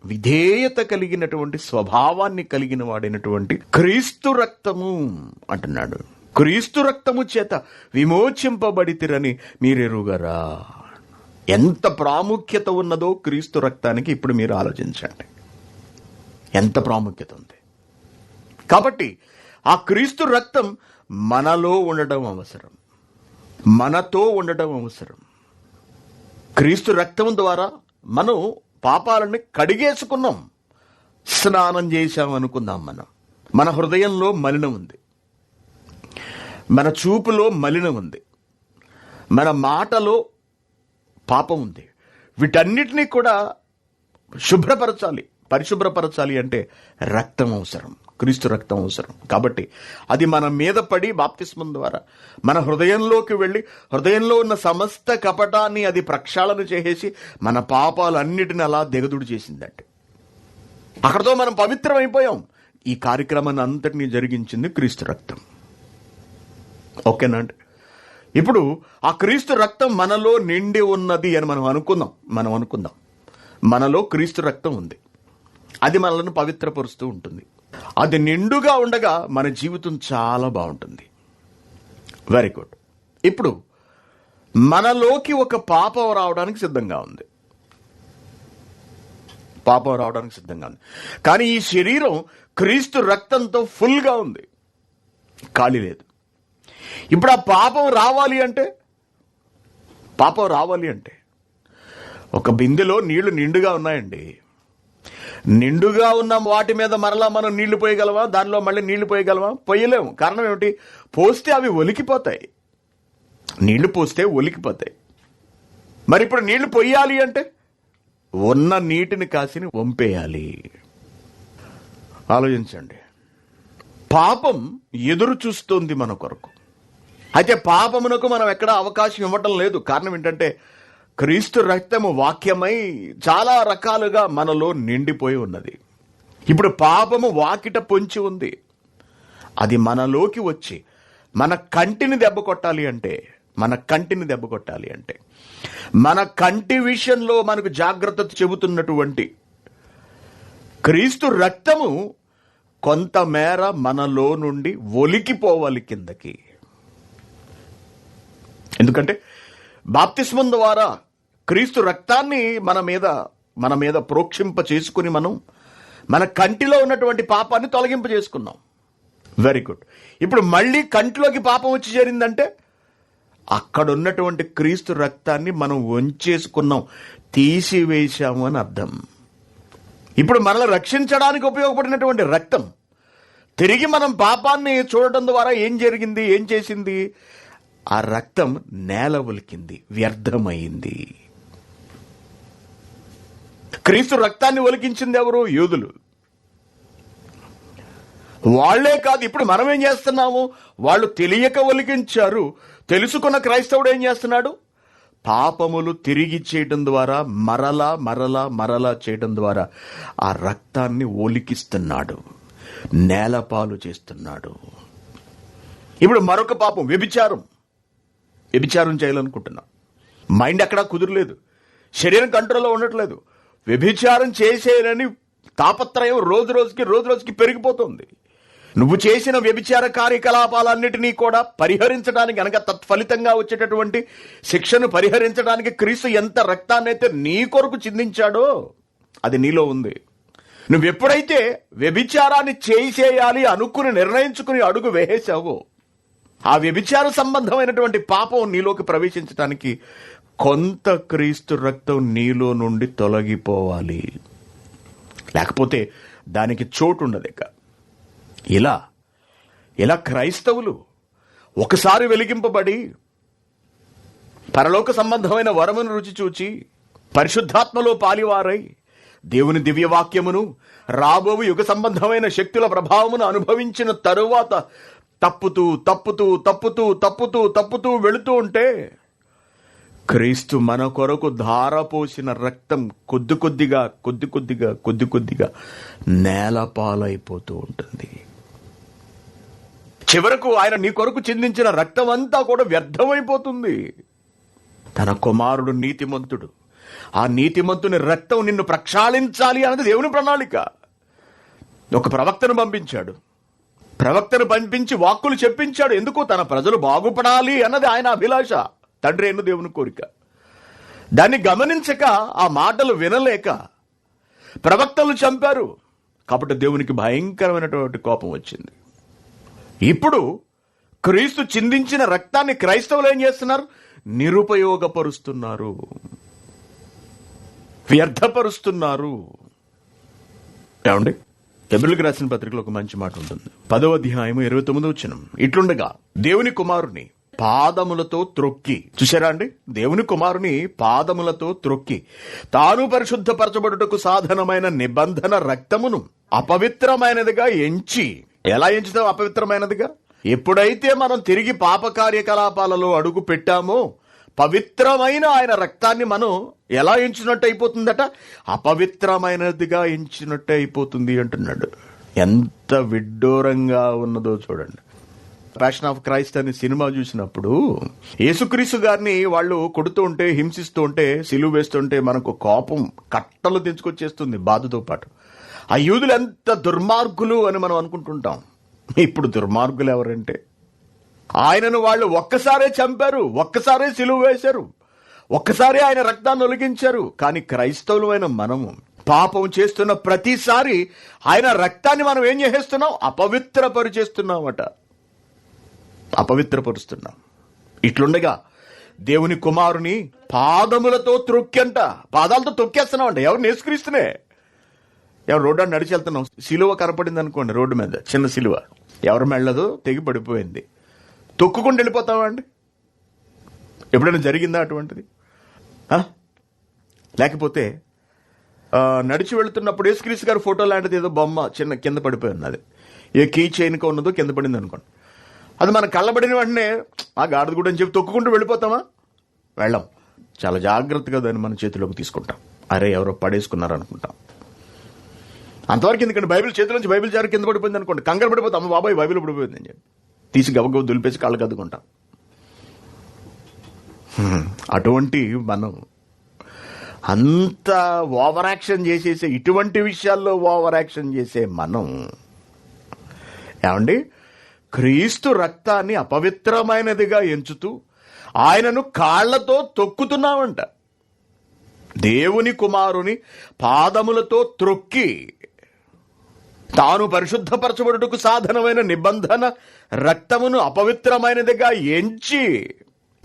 విధేయత కలిగినటువంటి స్వభావాన్ని కలిగిన వాడైనటువంటి క్రీస్తు రక్తము అంటున్నాడు. క్రీస్తు రక్తము చేత విమోచింపబడితిరని మీరెరుగరా. ఎంత ప్రాముఖ్యత ఉన్నదో క్రీస్తు రక్తానికి ఇప్పుడు మీరు ఆలోచించండి. ఎంత ప్రాముఖ్యత ఉంది. కాబట్టి ఆ క్రీస్తు రక్తం మనలో ఉండడం అవసరం, మనతో ఉండడం అవసరం. క్రీస్తు రక్తం ద్వారా మనం పాపాలని కడిగేసుకున్నాం, స్నానం చేశామనుకుందాం. మన హృదయంలో మలినం ఉంది, మన చూపులో మలినం ఉంది, మన మాటలో పాపం ఉంది. వీటన్నిటినీ కూడా శుభ్రపరచాలి, పరిశుభ్రపరచాలి అంటే రక్తం అవసరం, క్రీస్తు రక్తం అవసరం. కాబట్టి అది మన మీద పడి బాప్తిస్మం ద్వారా మన హృదయంలోకి వెళ్ళి, హృదయంలో ఉన్న సమస్త కపటాన్ని అది ప్రక్షాళన చేసేసి మన పాపాలన్నిటిని అలా దిగదుడు చేసిందంటే అక్కడతో మనం పవిత్రమైపోయాం. ఈ కార్యక్రమాన్ని అంతటినీ జరిగించింది క్రీస్తు రక్తం. ఓకేనా అండి? ఇప్పుడు ఆ క్రీస్తు రక్తం మనలో నిండి ఉన్నది అని మనం అనుకుందాం. మనలో క్రీస్తు రక్తం ఉంది, అది మనల్ని పవిత్రపరుస్తూ ఉంటుంది. అది నిండుగా ఉండగా మన జీవితం చాలా బాగుంటుంది. Very good. ఇప్పుడు మనలోకి ఒక పాపం రావడానికి సిద్ధంగా ఉంది. కానీ ఈ శరీరం క్రీస్తు రక్తంతో ఫుల్గా ఉంది, ఖాళీ లేదు. ఇప్పుడు ఆ పాపం రావాలి అంటే ఒక బిందెలో నీళ్లు నిండుగా ఉన్నాయండి. నిండుగా ఉన్న వాటి మీద మరలా మనం నీళ్లు పోయగలమా? దానిలో మళ్ళీ నీళ్లు పోయగలమా? పోయలేము. కారణం ఏమిటి? పోస్తే అవి ఒలికిపోతాయి. నీళ్లు పోస్తే ఒలికిపోతాయి. మరి ఇప్పుడు నీళ్లు పొయ్యాలి అంటే ఉన్న నీటిని కాసిని వంపేయాలి. ఆలోచించండి. పాపం ఎదురు చూస్తోంది మన కొరకు. అయితే పాపమునకు మనం ఎక్కడా అవకాశం ఇవ్వటం లేదు. కారణం ఏంటంటే క్రీస్తు రక్తము వాక్యమై చాలా రకాలుగా మనలో నిండిపోయి ఉన్నది. ఇప్పుడు పాపము వాకిట పొంచి ఉంది. అది మనలోకి వచ్చి మన కంటిని దెబ్బ కొట్టాలి అంటే మన కంటి విషయంలో మనకు జాగ్రత్త చెబుతున్నటువంటి క్రీస్తు రక్తము కొంతమేర మనలో నుండి ఒలికిపోవాలి కిందకి. ఎందుకంటే బాప్తిస్మం ద్వారా క్రీస్తు రక్తాన్ని మన మీద ప్రోక్షింప చేసుకుని మనం మన కంటిలో ఉన్నటువంటి పాపాన్ని తొలగింప చేసుకున్నాం. Very good. ఇప్పుడు మళ్ళీ కంటిలోకి పాపం వచ్చి చేరిందంటే అక్కడ ఉన్నటువంటి క్రీస్తు రక్తాన్ని మనం వంచేసుకున్నాం, తీసివేశాము అని అర్థం. ఇప్పుడు మనల్ని రక్షించడానికి ఉపయోగపడినటువంటి రక్తం తిరిగి మనం పాపాన్ని చూడటం ద్వారా ఏం చేసింది? ఆ రక్తం నేల ఒలికింది, వ్యర్థమైంది. క్రీస్తు రక్తాన్ని ఒలికించింది ఎవరు? యూదులు. వాళ్లే కాదు, ఇప్పుడు మనం ఏం చేస్తున్నాము? వాళ్ళు తెలియక ఒలికించారు. తెలుసుకున్న క్రైస్తవుడు ఏం చేస్తున్నాడు? పాపములు తిరిగి చేయడం ద్వారా మరలా చేయడం ద్వారా ఆ రక్తాన్ని ఒలికిస్తున్నాడు, నేలపాలు చేస్తున్నాడు. ఇప్పుడు మరొక పాపం, వ్యభిచారం చేయాలనుకుంటున్నాం. మైండ్ ఎక్కడా కుదురలేదు, శరీరం కంట్రోల్లో ఉండట్లేదు. వ్యభిచారం చేసేయాలని తాపత్రయం రోజు రోజుకి పెరిగిపోతుంది. నువ్వు చేసిన వ్యభిచార కార్యకలాపాలన్నిటినీ కూడా పరిహరించడానికి, అనగా తత్ఫలితంగా వచ్చేటటువంటి శిక్షను పరిహరించడానికి క్రీస్తు ఎంత రక్తాన్నైతే నీ కొరకు చిందించాడో అది నీలో ఉంది. నువ్వెప్పుడైతే వ్యభిచారాన్ని చేసేయాలి అనుకుని నిర్ణయించుకుని అడుగు వేసేసావో, ఆ వ్యభిచార సంబంధమైనటువంటి పాపం నీలోకి ప్రవేశించడానికి కొంత క్రీస్తు రక్తం నీలో నుండి తొలగిపోవాలి, లేకపోతే దానికి చోటు ఉండదు. ఇలా క్రైస్తవులు ఒకసారి వెలిగింపబడి పరలోక సంబంధమైన వరమును రుచి చూచి పరిశుద్ధాత్మలో పాలివారై దేవుని దివ్యవాక్యమును రాబోవు యుగ సంబంధమైన శక్తుల ప్రభావమును అనుభవించిన తరువాత తప్పుతూ వెళుతూ ఉంటే క్రీస్తు మన కొరకు ధారపోసిన రక్తం కొద్ది కొద్దిగా నేలపాలైపోతూ ఉంటుంది. చివరకు ఆయన నీ కొరకు చిందించిన రక్తం అంతా కూడా వ్యర్థమైపోతుంది. తన కుమారుడు నీతిమంతుడు, ఆ నీతిమంతుని రక్తం నిన్ను ప్రక్షాళించాలి అన్నది దేవుని ప్రణాళిక. ఒక ప్రవక్తను పంపించి వాక్కులు చెప్పించాడు. ఎందుకు? తన ప్రజలు బాగుపడాలి అన్నది ఆయన అభిలాష, తండ్రి అయిన దేవుని కోరిక. దాన్ని గమనించక, ఆ మాటలు వినలేక ప్రవక్తలు చంపారు. కాబట్టి దేవునికి భయంకరమైనటువంటి కోపం వచ్చింది. ఇప్పుడు క్రీస్తు చిందించిన రక్తాన్ని క్రైస్తవులు ఏం చేస్తున్నారు? నిరుపయోగపరుస్తున్నారు, వ్యర్థపరుస్తున్నారు. ఏమండి, హెబ్రీయులకు రాసిన పత్రికలో ఒక మంచి మాట ఉంటుంది. 10వ అధ్యాయం 29వ వచనం. ఇట్లుండగా దేవుని కుమారుని పాదములతో త్రొక్కి, చూశారా అండి? దేవుని కుమారుని పాదములతో త్రొక్కి తాను పరిశుద్ధపరచబడుటకు సాధనమైన నిబంధన రక్తమును అపవిత్రమైనదిగా ఎంచి. ఎలా ఎంచుతాం అపవిత్రమైనదిగా? ఎప్పుడైతే మనం తిరిగి పాప కార్యకలాపాలలో అడుగు పెట్టామో పవిత్రమైన ఆయన రక్తాన్ని మనం ఎలా ఎంచినట్టు అయిపోతుందట? అపవిత్రమైనదిగా ఎంచినట్టు అయిపోతుంది అంటున్నాడు. ఎంత విడ్డూరంగా ఉన్నదో చూడండి. ప్యాషన్ ఆఫ్ క్రైస్ట్ అనే సినిమా చూసినప్పుడు యేసుక్రీస్తు గారిని వాళ్ళు కొడుతూ ఉంటే, హింసిస్తూ ఉంటే, సిలువ వేస్తుంటే మనకు కోపం కట్టలు తెంచుకొచ్చేస్తుంది బాధతో పాటు. ఆ యూదులు ఎంత దుర్మార్గులు అని మనం అనుకుంటుంటాం. ఇప్పుడు దుర్మార్గులు ఎవరంటే, ఆయనను వాళ్ళు ఒక్కసారే చంపారు, ఒక్కసారే సిలువ వేశారు, ఒక్కసారి ఆయన రక్తాన్ని ఒలిగించారు. కానీ క్రైస్తవులమైన మనము పాపం చేస్తున్న ప్రతిసారి ఆయన రక్తాన్ని మనం ఏం చేస్తున్నాం? అపవిత్రపరుస్తున్నాం. ఇట్లుండగా దేవుని కుమారుని పాదములతో త్రొక్కంట, పాదాలతో తొక్కేస్తున్నాం అంట. ఎవరు? యేసుక్రీస్తునే. ఎవరు రోడ్డు అని నడిచి వెళ్తున్నాం, సిలువ కనపడింది అనుకోండి, రోడ్డు మీద చిన్న సిలువ, ఎవరు మెళ్ళదో తెగి పడిపోయింది, తొక్కుకుండా వెళ్ళిపోతామండి? ఎప్పుడైనా జరిగిందా అటువంటిది? లేకపోతే నడిచి వెళుతున్నప్పుడు యేసుక్రీస్తు గారి ఫోటో లాంటిది ఏదో బొమ్మ చిన్న కింద పడిపోయి ఉన్నది, ఏ కీ చైన్గా ఉన్నదో కింద పడింది అనుకోండి, అది మన కళ్ళబడిన వెంటనే ఆ గాడిద కూడా అని చెప్పి తొక్కుకుంటూ వెళ్ళిపోతామా? వెళ్ళం. చాలా జాగ్రత్తగా దాన్ని మన చేతిలోకి తీసుకుంటాం. అరే ఎవరో పడేసుకున్నారు అనుకుంటాం. అంతవరకు ఎందుకంటే బైబిల్ చేతిలోంచి బైబిల్ జారి కింద పడిపోయింది అనుకోండి, కంగారు పడిపోతాం, అమ్మ బాబాయ్ బైబిల్ పడిపోయింది అని చెప్పి తీసి గబగబ దులిపేసి కాళ్ళకి అద్దుకుంటాం. అటువంటి మనం అంత ఓవర్ యాక్షన్ చేసేసే, ఇటువంటి విషయాల్లో ఓవర్ యాక్షన్ చేసే మనం ఏమండి క్రీస్తు రక్తాన్ని అపవిత్రమైనదిగా ఎంచుతూ ఆయనను కాళ్లతో తొక్కుతున్నామంట. దేవుని కుమారుని పాదములతో త్రొక్కి తాను పరిశుద్ధపరచబడుటకు సాధనమైన నిబంధన రక్తమును అపవిత్రమైనదిగా ఎంచి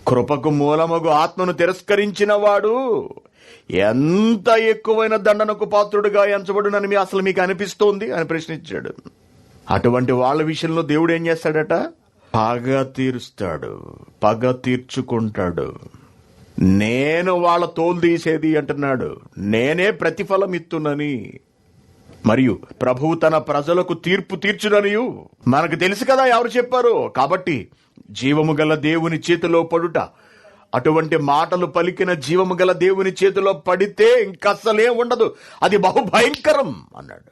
కృపకు మూలమగు ఆత్మను తిరస్కరించిన వాడు ఎంత ఎక్కువైన దండనకు పాత్రుడుగా ఎంచబడునని అసలు మీకు అనిపిస్తోంది అని ప్రశ్నించాడు. అటువంటి వాళ్ళ విషయంలో దేవుడు ఏం చేస్తాడట? పగ తీరుస్తాడు, పగ తీర్చుకుంటాడు. నేను వాళ్ళ తోలు తీసేది అంటున్నాడు, నేనే ప్రతిఫలం ఇత్తునని, మరియు ప్రభువు తన ప్రజలకు తీర్పు తీర్చుననియు మనకు తెలుసు కదా ఎవరు చెప్పారు. కాబట్టి జీవము గల దేవుని చేతిలో పడుట, అటువంటి మాటలు పలికిన జీవము గల దేవుని చేతిలో పడితే ఇంకస్సలే ఉండదు, అది బహుభయంకరం అన్నాడు.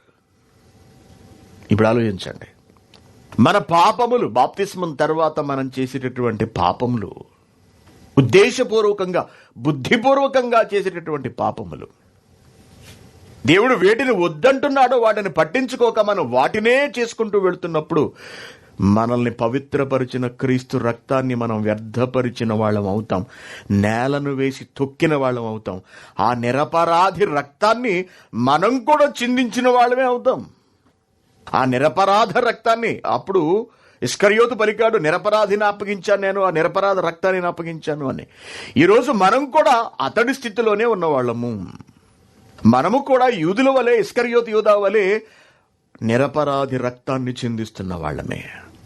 ఇప్పుడు ఆలోచించండి, మన పాపములు బాప్తిస్మం తర్వాత మనం చేసేటటువంటి పాపములు, ఉద్దేశపూర్వకంగా బుద్ధిపూర్వకంగా చేసేటటువంటి పాపములు, దేవుడు వేటిని వద్దంటున్నాడో వాటిని పట్టించుకోక మనం వాటినే చేసుకుంటూ వెళుతున్నప్పుడు మనల్ని పవిత్రపరిచిన క్రీస్తు రక్తాన్ని మనం వ్యర్థపరిచిన వాళ్ళం అవుతాం, నేలను వేసి తొక్కిన వాళ్ళం అవుతాం. ఆ నిరపరాధి రక్తాన్ని మనం కూడా చిందించిన వాళ్ళమే అవుతాం. ఆ నిరపరాధ రక్తాన్ని, అప్పుడు ఇస్కరియోతు పలికాడు, నిరపరాధిని అప్పగించాను నేను, ఆ నిరపరాధ రక్తాన్ని అప్పగించాను అని. ఈరోజు మనం కూడా అతడి స్థితిలోనే ఉన్నవాళ్ళము. మనము కూడా యూదుల వలె, ఇస్కరియోతు యూదా వలె నిరపరాధి రక్తాన్ని చిందిస్తున్న వాళ్ళమే.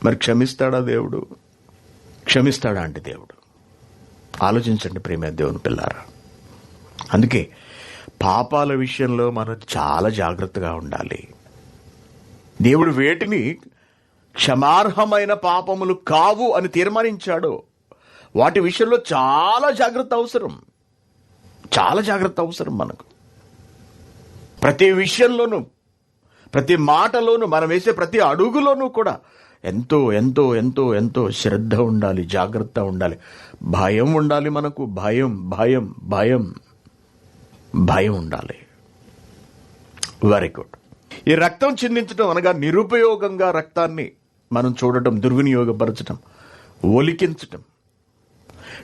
మరి క్షమిస్తాడా దేవుడు? క్షమిస్తాడా అంటే దేవుడు? ఆలోచించండి ప్రేమ దేవుని పిల్లారా. అందుకే పాపాల విషయంలో మనం చాలా జాగ్రత్తగా ఉండాలి. దేవుడు వేటిని క్షమార్హమైన పాపములు కావు అని తీర్మానించాడో వాటి విషయంలో చాలా జాగ్రత్త అవసరం, చాలా జాగ్రత్త అవసరం. మనకు ప్రతి విషయంలోనూ, ప్రతి మాటలోనూ, మనం వేసే ప్రతి అడుగులోనూ కూడా ఎంతో ఎంతో ఎంతో ఎంతో శ్రద్ధ ఉండాలి, జాగ్రత్త ఉండాలి, భయం ఉండాలి. మనకు భయం భయం భయం భయం ఉండాలి. Very good. ఈ రక్తం చిందించడం అనగా నిరుపయోగంగా రక్తాన్ని మనం చూడటం, దుర్వినియోగపరచడం, ఒలికించటం,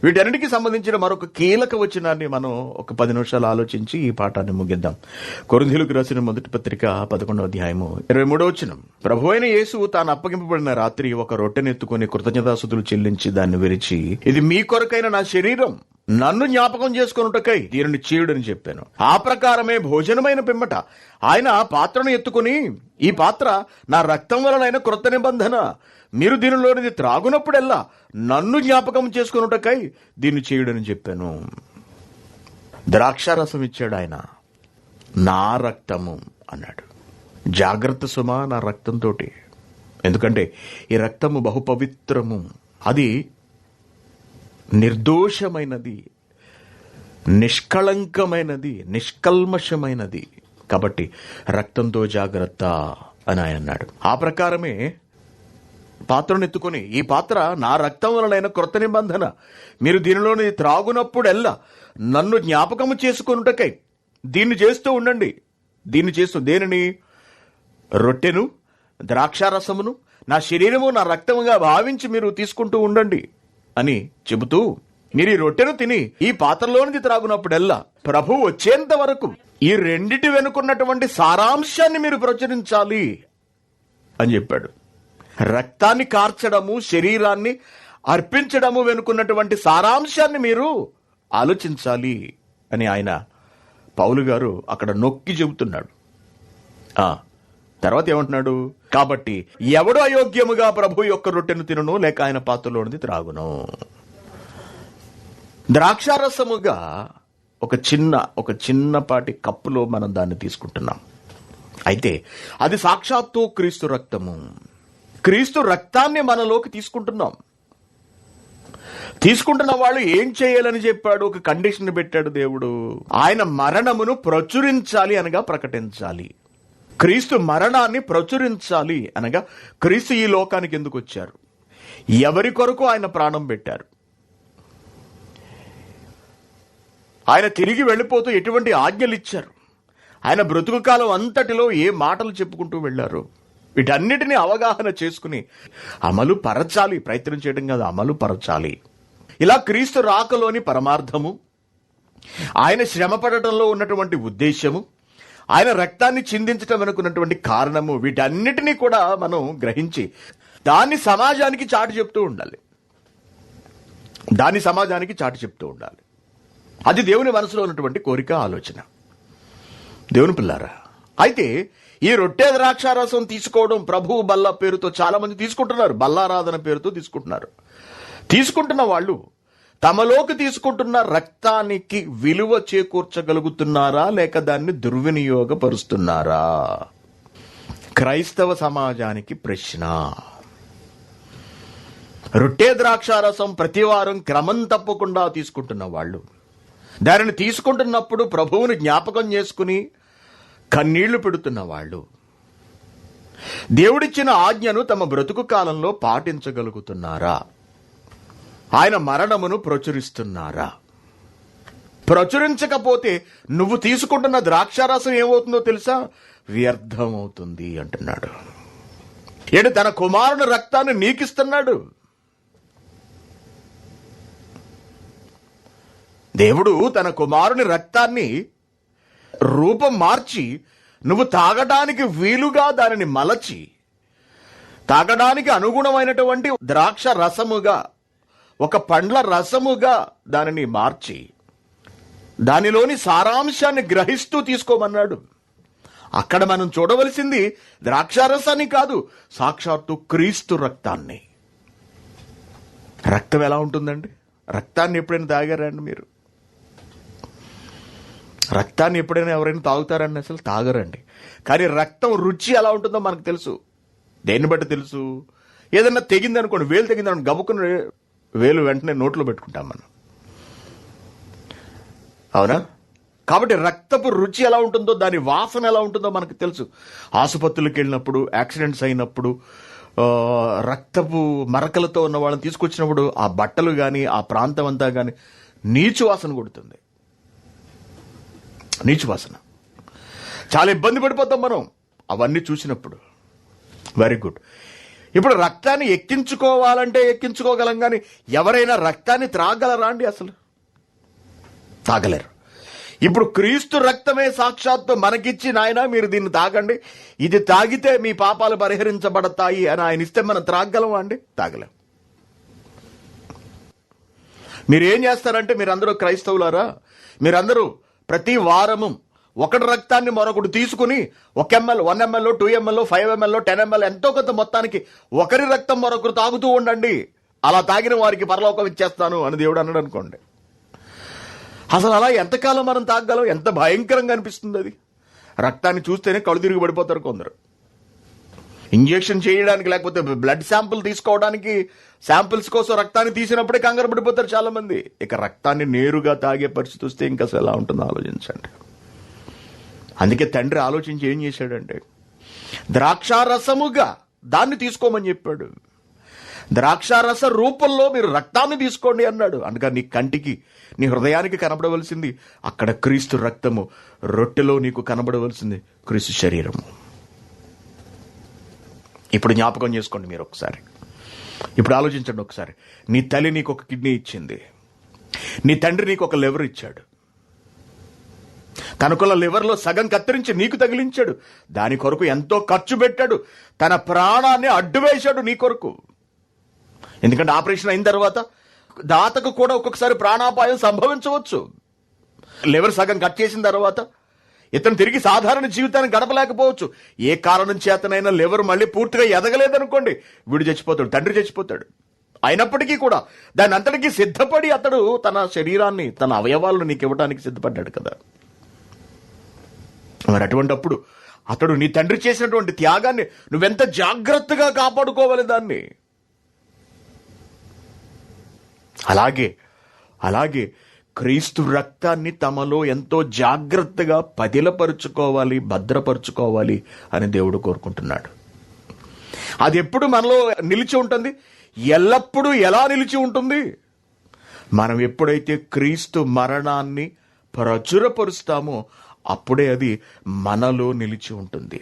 వీటన్నిటికీ సంబంధించిన మరొక కీలక వచనాన్ని మనం ఒక 10 నిమిషాలు ఆలోచించి ఈ పాఠాన్ని ముగిద్దాం. కొరింథీయులకు రాసిన మొదటి పత్రిక 11వ అధ్యాయము 23వ వచనం. ప్రభువైన యేసు తాను అప్పగింపబడిన రాత్రి ఒక రొట్టెనెత్తుకుని కృతజ్ఞతాస్తుతులు చెల్లించి దాన్ని విరిచి, ఇది మీ కొరకైన నా శరీరం, నన్ను జ్ఞాపకం చేసుకొనుటకై దీనిని చేయుడని చెప్పాను. ఆ ప్రకారమే భోజనమైన పిమ్మట ఆయన పాత్రను ఎత్తుకుని, ఈ పాత్ర నా రక్తం వలనైన క్రొత్త నిబంధన, మీరు దీనిలోనిది త్రాగునప్పుడెల్లా నన్ను జ్ఞాపకం చేసుకొనుటకై దీన్ని చేయుడని చెప్పాను. ద్రాక్షారసం ఇచ్చాడు ఆయన, నా రక్తము అన్నాడు. జాగ్రత్త సుమా నా రక్తంతో, ఎందుకంటే ఈ రక్తము బహుపవిత్రము, అది నిర్దోషమైనది, నిష్కళంకమైనది, నిష్కల్మషమైనది. కాబట్టి రక్తంతో జాగ్రత్త అని ఆయన అన్నాడు. ఆ ప్రకారమే పాత్రను ఎత్తుకొని, ఈ పాత్ర నా రక్తం వలనైన క్రొత్త నిబంధన, మీరు దీనిలోని త్రాగునప్పుడెల్లా నన్ను జ్ఞాపకము చేసుకొనుటకై దీన్ని చేస్తూ ఉండండి. దీన్ని చేస్తూ దేనిని? రొట్టెను, ద్రాక్షారసమును నా శరీరము నా రక్తముగా భావించి మీరు తీసుకుంటూ ఉండండి అని చెబుతూ, మీరు ఈ రొట్టెను తిని ఈ పాత్రలోనిది త్రాగునప్పుడెల్లా ప్రభువు వచ్చేంత వరకు ఈ రెండిటి వెనుకున్నటువంటి సారాంశాన్ని మీరు ప్రచురించాలి అని చెప్పాడు. రక్తాన్ని కార్చడము, శరీరాన్ని అర్పించడము వెనుకున్నటువంటి సారాంశాన్ని మీరు ఆలోచించాలి అని ఆయన పౌలు గారు అక్కడ నొక్కి చెబుతున్నాడు. తర్వాత ఏమంటున్నాడు? కాబట్టి ఎవడు అయోగ్యముగా ప్రభు యొక్క రొట్టెను తినును, లేక ఆయన పాత్రలోనిది త్రాగును. ద్రాక్షారసముగా ఒక చిన్నపాటి కప్పులో మనం దాన్ని తీసుకుంటున్నాం. అయితే అది సాక్షాత్తు క్రీస్తు రక్తము. క్రీస్తు రక్తాన్ని మనలోకి తీసుకుంటున్నాం. తీసుకుంటున్న వాళ్ళు ఏం చేయాలని చెప్పాడు? ఒక కండిషన్ పెట్టాడు దేవుడు. ఆయన మరణమును ప్రచురించాలి అనగా ప్రకటించాలి. క్రీస్తు మరణాన్ని ప్రచురించాలి అనగా క్రీస్తు ఈ లోకానికి ఎందుకు వచ్చారు? ఎవరి కొరకు ఆయన ప్రాణం పెట్టారు? ఆయన తిరిగి వెళ్ళిపోతూ ఎటువంటి ఆజ్ఞలు ఇచ్చారు? ఆయన బ్రతుకు కాలం అంతటిలో ఏ మాటలు చెప్పుకుంటూ వెళ్ళారు? వీటన్నిటిని అవగాహన చేసుకుని అమలు పరచాలి. ప్రయత్నం చేయడం కాదు, అమలు పరచాలి. ఇలా క్రీస్తు రాకలోని పరమార్థము, ఆయన శ్రమ పడటంలో ఉన్నటువంటి ఉద్దేశము, ఆయన రక్తాన్ని చిందించటం వెనుకున్నటువంటి కారణము, వీటన్నిటినీ కూడా మనం గ్రహించి దాన్ని సమాజానికి చాటి చెప్తూ ఉండాలి. అది దేవుని మనసులో ఉన్నటువంటి కోరిక, ఆలోచన. దేవుని పిల్లారా, అయితే ఈ రొట్టె ద్రాక్షారసం తీసుకోవడం ప్రభువు బల్ల పేరుతో చాలా మంది తీసుకుంటున్నారు. బల్లారాధన పేరుతో తీసుకుంటున్నారు. తీసుకుంటున్న వాళ్ళు తమలోకి తీసుకుంటున్న రక్తానికి విలువ చేకూర్చగలుగుతున్నారా, లేక దాన్ని దుర్వినియోగపరుస్తున్నారా? క్రైస్తవ సమాజానికి ప్రశ్న. రొట్టె ద్రాక్షారసం ప్రతివారం క్రమం తప్పకుండా తీసుకుంటున్న వాళ్ళు, దానిని తీసుకుంటున్నప్పుడు ప్రభువుని జ్ఞాపకం చేసుకుని కన్నీళ్లు పెడుతున్న వాళ్ళు, దేవుడిచ్చిన ఆజ్ఞను తమ బ్రతుకు కాలంలో పాటించగలుగుతున్నారా? ఆయన మరణమును ప్రచురిస్తున్నారా? ప్రచురించకపోతే నువ్వు తీసుకుంటున్న ద్రాక్షారసం ఏమవుతుందో తెలుసా? వ్యర్థమవుతుంది అంటున్నాడు. ఏడు తన కుమారుని రక్తాన్ని నీకిస్తున్నాడు. దేవుడు తన కుమారుని రక్తాన్ని రూపం మార్చి నువ్వు తాగడానికి వీలుగా దానిని మలచి, తాగడానికి అనుగుణమైనటువంటి ద్రాక్ష రసముగా, ఒక పండ్ల రసముగా దానిని మార్చి దానిలోని సారాంశాన్ని గ్రహిస్తూ తీసుకోమన్నాడు. అక్కడ మనం చూడవలసింది ద్రాక్షారసాన్ని కాదు, సాక్షాత్తు క్రీస్తు రక్తాన్ని. రక్తం ఎలా ఉంటుందండి? రక్తాన్ని ఎప్పుడైనా తాగారండి మీరు? రక్తాన్ని ఎప్పుడైనా ఎవరైనా తాగుతారండి? అసలు తాగరండి. కానీ రక్తం రుచి ఎలా ఉంటుందో మనకు తెలుసు. దేన్ని బట్టి తెలుసు? ఏదన్నా తెగిందనుకోండి, వేలు తెగిందనుకోండి, గబుక్కుని వేలు వెంటనే నోట్లో పెట్టుకుంటాం మనం, అవునా? కాబట్టి రక్తపు రుచి ఎలా ఉంటుందో, దాని వాసన ఎలా ఉంటుందో మనకు తెలుసు. ఆసుపత్రులకు వెళ్ళినప్పుడు, యాక్సిడెంట్స్ అయినప్పుడు, రక్తపు మరకలతో ఉన్న వాళ్ళని తీసుకొచ్చినప్పుడు ఆ బట్టలు కానీ ఆ ప్రాంతం అంతా కానీ నీచు వాసన కొడుతుంది. నీచు వాసన. చాలా ఇబ్బంది పడిపోతాం మనం అవన్నీ చూసినప్పుడు. Very good. ఇప్పుడు రక్తాన్ని ఎక్కించుకోవాలంటే ఎక్కించుకోగలం, కానీ ఎవరైనా రక్తాన్ని త్రాగలరా అండి? అసలు తాగలేరు. ఇప్పుడు క్రీస్తు రక్తమే సాక్షాత్తు మనకిచ్చి, నాయన మీరు దీన్ని తాగండి, ఇది తాగితే మీ పాపాలు పరిహరించబడతాయి అని ఆయన ఇస్తే మనం త్రాగలమా అండి? తాగలేం. మీరేం చేస్తారంటే, మీరందరూ క్రైస్తవులారా, మీరందరూ ప్రతి వారము ఒకటి రక్తాన్ని మరొకటి తీసుకుని 1 ml, 1 ml, 2 ml, 5 ml, 10 ml ఎంతో కొంత మొత్తానికి ఒకరి రక్తం మరొకరు తాగుతూ ఉండండి, అలా తాగిన వారికి పరలోకం ఇచ్చేస్తాను అని దేవుడు అన్నాడు అనుకోండి. అసలు అలా ఎంతకాలం మనం తాగలం? ఎంత భయంకరంగా అనిపిస్తుంది అది. రక్తాన్ని చూస్తేనే కళ్ళు తిరిగి పడిపోతారు కొందరు. ఇంజెక్షన్ చేయడానికి, లేకపోతే బ్లడ్ శాంపుల్ తీసుకోవడానికి, శాంపిల్స్ కోసం రక్తాన్ని తీసినప్పుడే కంగారు పడిపోతారు చాలా మంది. ఇక రక్తాన్ని నేరుగా తాగే పరిస్థితి వస్తే ఇంకా అసలు ఎలా ఉంటుందో ఆలోచించండి. అందుకే తండ్రి ఆలోచించి ఏం చేశాడంటే, ద్రాక్షారసముగా దాన్ని తీసుకోమని చెప్పాడు. ద్రాక్షారస రూపంలో మీరు రక్తాన్ని తీసుకోండి అన్నాడు. అనగా నీ కంటికి, నీ హృదయానికి కనబడవలసింది అక్కడ క్రీస్తు రక్తము, రొట్టెలో నీకు కనబడవలసింది క్రీస్తు శరీరము. ఇప్పుడు జ్ఞాపకం చేసుకోండి మీరు ఒకసారి. ఇప్పుడు ఆలోచించండి ఒకసారి. నీ తల్లి నీకు ఒక కిడ్నీ ఇచ్చింది, నీ తండ్రి నీకు ఒక లివర్ ఇచ్చాడు. తనకున్న లివర్లో సగం కత్తిరించి నీకు తగిలించాడు. దాని కొరకు ఎంతో ఖర్చు పెట్టాడు. తన ప్రాణాన్ని అడ్డువేశాడు నీ కొరకు. ఎందుకంటే ఆపరేషన్ అయిన తర్వాత దాతకు కూడా ఒక్కొక్కసారి ప్రాణాపాయం సంభవించవచ్చు. లివర్ సగం కట్ చేసిన తర్వాత ఇతను తిరిగి సాధారణ జీవితాన్ని గడపలేకపోవచ్చు. ఏ కారణం చేతనైనా లివర్ మళ్ళీ పూర్తిగా ఎదగలేదనుకోండి, వీడు చచ్చిపోతాడు, తండ్రి చచ్చిపోతాడు. అయినప్పటికీ కూడా దాని అంతటికీ సిద్ధపడి అతడు తన శరీరాన్ని, తన అవయవాలను నీకు ఇవ్వడానికి సిద్ధపడ్డాడు కదా. మరి అటువంటిప్పుడు అతడు నీ తండ్రి చేసినటువంటి త్యాగాన్ని నువ్వెంత జాగ్రత్తగా కాపాడుకోవాలి దాన్ని. అలాగే అలాగే క్రీస్తు రక్తాన్ని తమలో ఎంతో జాగ్రత్తగా పదిలపరుచుకోవాలి, భద్రపరుచుకోవాలి అని దేవుడు కోరుకుంటున్నాడు. అది ఎప్పుడు మనలో నిలిచి ఉంటుంది? ఎల్లప్పుడూ ఎలా నిలిచి ఉంటుంది? మనం ఎప్పుడైతే క్రీస్తు మరణాన్ని ప్రచురపరుస్తామో అప్పుడే అది మనలో నిలిచి ఉంటుంది.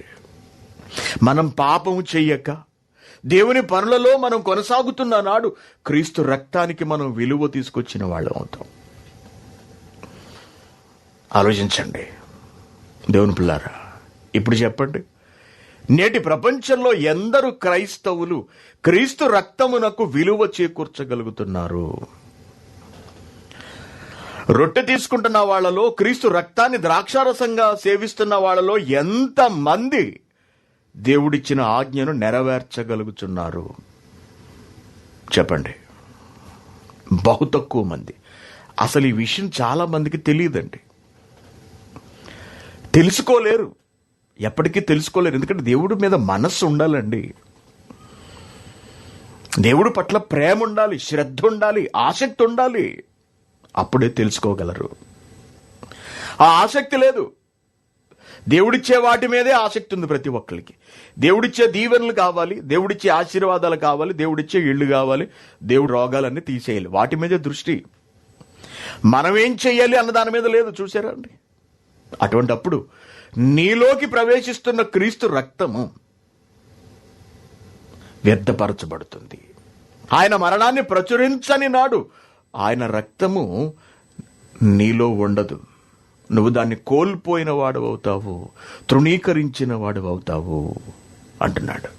మనం పాపము చెయ్యక దేవుని పనులలో మనం కొనసాగుతున్న నాడు క్రీస్తు రక్తానికి మనం విలువ తీసుకొచ్చిన వాళ్ళం అవుతాం. ఆలోచించండి దేవుని పిల్లారా. ఇప్పుడు చెప్పండి, నేటి ప్రపంచంలో ఎందరు క్రైస్తవులు క్రీస్తు రక్తమునకు విలువ చేకూర్చగలుగుతున్నారు? రొట్టె తీసుకుంటున్న వాళ్ళలో, క్రీస్తు రక్తాన్ని ద్రాక్షారసంగా సేవిస్తున్న వాళ్ళలో ఎంతమంది దేవుడిచ్చిన ఆజ్ఞను నెరవేర్చగలుగుతున్నారు? చెప్పండి. బహు తక్కువ మంది. అసలు ఈ విషయం చాలా మందికి తెలియదండి, తెలుసుకోలేరు, ఎప్పటికీ తెలుసుకోలేరు. ఎందుకంటే దేవుడి మీద మనస్సు ఉండాలండి, దేవుడి పట్ల ప్రేమ ఉండాలి, శ్రద్ధ ఉండాలి, ఆసక్తి ఉండాలి. అప్పుడే తెలుసుకోగలరు. ఆ ఆసక్తి లేదు. దేవుడిచ్చే వాటి మీదే ఆసక్తి ఉంది ప్రతి ఒక్కరికి. దేవుడిచ్చే దీవెనలు కావాలి, దేవుడిచ్చే ఆశీర్వాదాలు కావాలి, దేవుడిచ్చే ఇళ్ళు కావాలి, దేవుడు రోగాలన్నీ తీసేయాలి, వాటి మీదే దృష్టి. మనం ఏం చెయ్యాలి అన్న దాని మీద లేదు. చూసారా అండి? అటువంటప్పుడు నీలోకి ప్రవేశిస్తున్న క్రీస్తు రక్తము వ్యర్థపరచబడుతుంది. ఆయన మరణాన్ని ప్రచురించని నాడు ఆయన రక్తము నీలో ఉండదు. నువ్వు దాన్ని కోల్పోయిన వాడు అవుతావు, తృణీకరించిన వాడు అవుతావు అంటున్నాడు.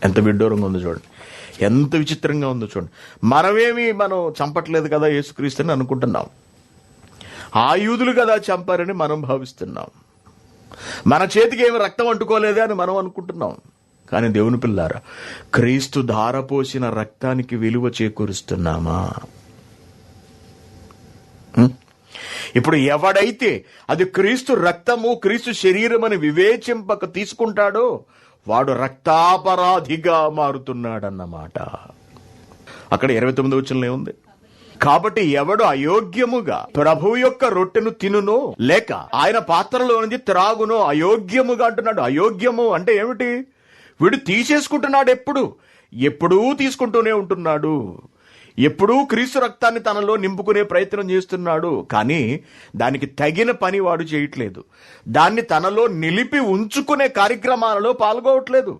ఎంత విడ్డూరంగా ఉందో చూడండి, ఎంత విచిత్రంగా ఉందో చూడండి. మనం చంపట్లేదు కదా యేసుక్రీస్తుని అనుకుంటున్నాం. ఆ యూదులు కదా చంపారని మనం భావిస్తున్నాం. మన చేతికి ఏమి రక్తం అంటుకోలేదే అని మనం అనుకుంటున్నాం. కానీ దేవుని పిల్లారా, క్రీస్తు ధారపోసిన రక్తానికి విలువ చేకూరుస్తున్నామా? ఇప్పుడు ఎవడైతే అది క్రీస్తు రక్తము, క్రీస్తు శరీరం అని వివేచింపక తీసుకుంటాడో వాడు రక్తాపరాధిగా మారుతున్నాడన్నమాట. అక్కడ 29వ వచనంలో ఉంది, కాబట్టి ఎవడు అయోగ్యముగా ప్రభువు యొక్క రొట్టెను తినునో లేక ఆయన పాత్రలో నుంచి త్రాగునో, అయోగ్యముగా అంటున్నాడు. అయోగ్యము అంటే ఏమిటి? వీడు తీసేసుకుంటున్నాడు, ఎప్పుడూ తీసుకుంటూనే ఉంటున్నాడు, ఎప్పుడూ క్రీస్తు రక్తాన్ని తనలో నింపుకునే ప్రయత్నం చేస్తున్నాడు. కానీ దానికి తగిన పని వాడు చేయట్లేదు. దాన్ని తనలో నిలిపి ఉంచుకునే కార్యక్రమాలలో పాల్గొవట్లేదు.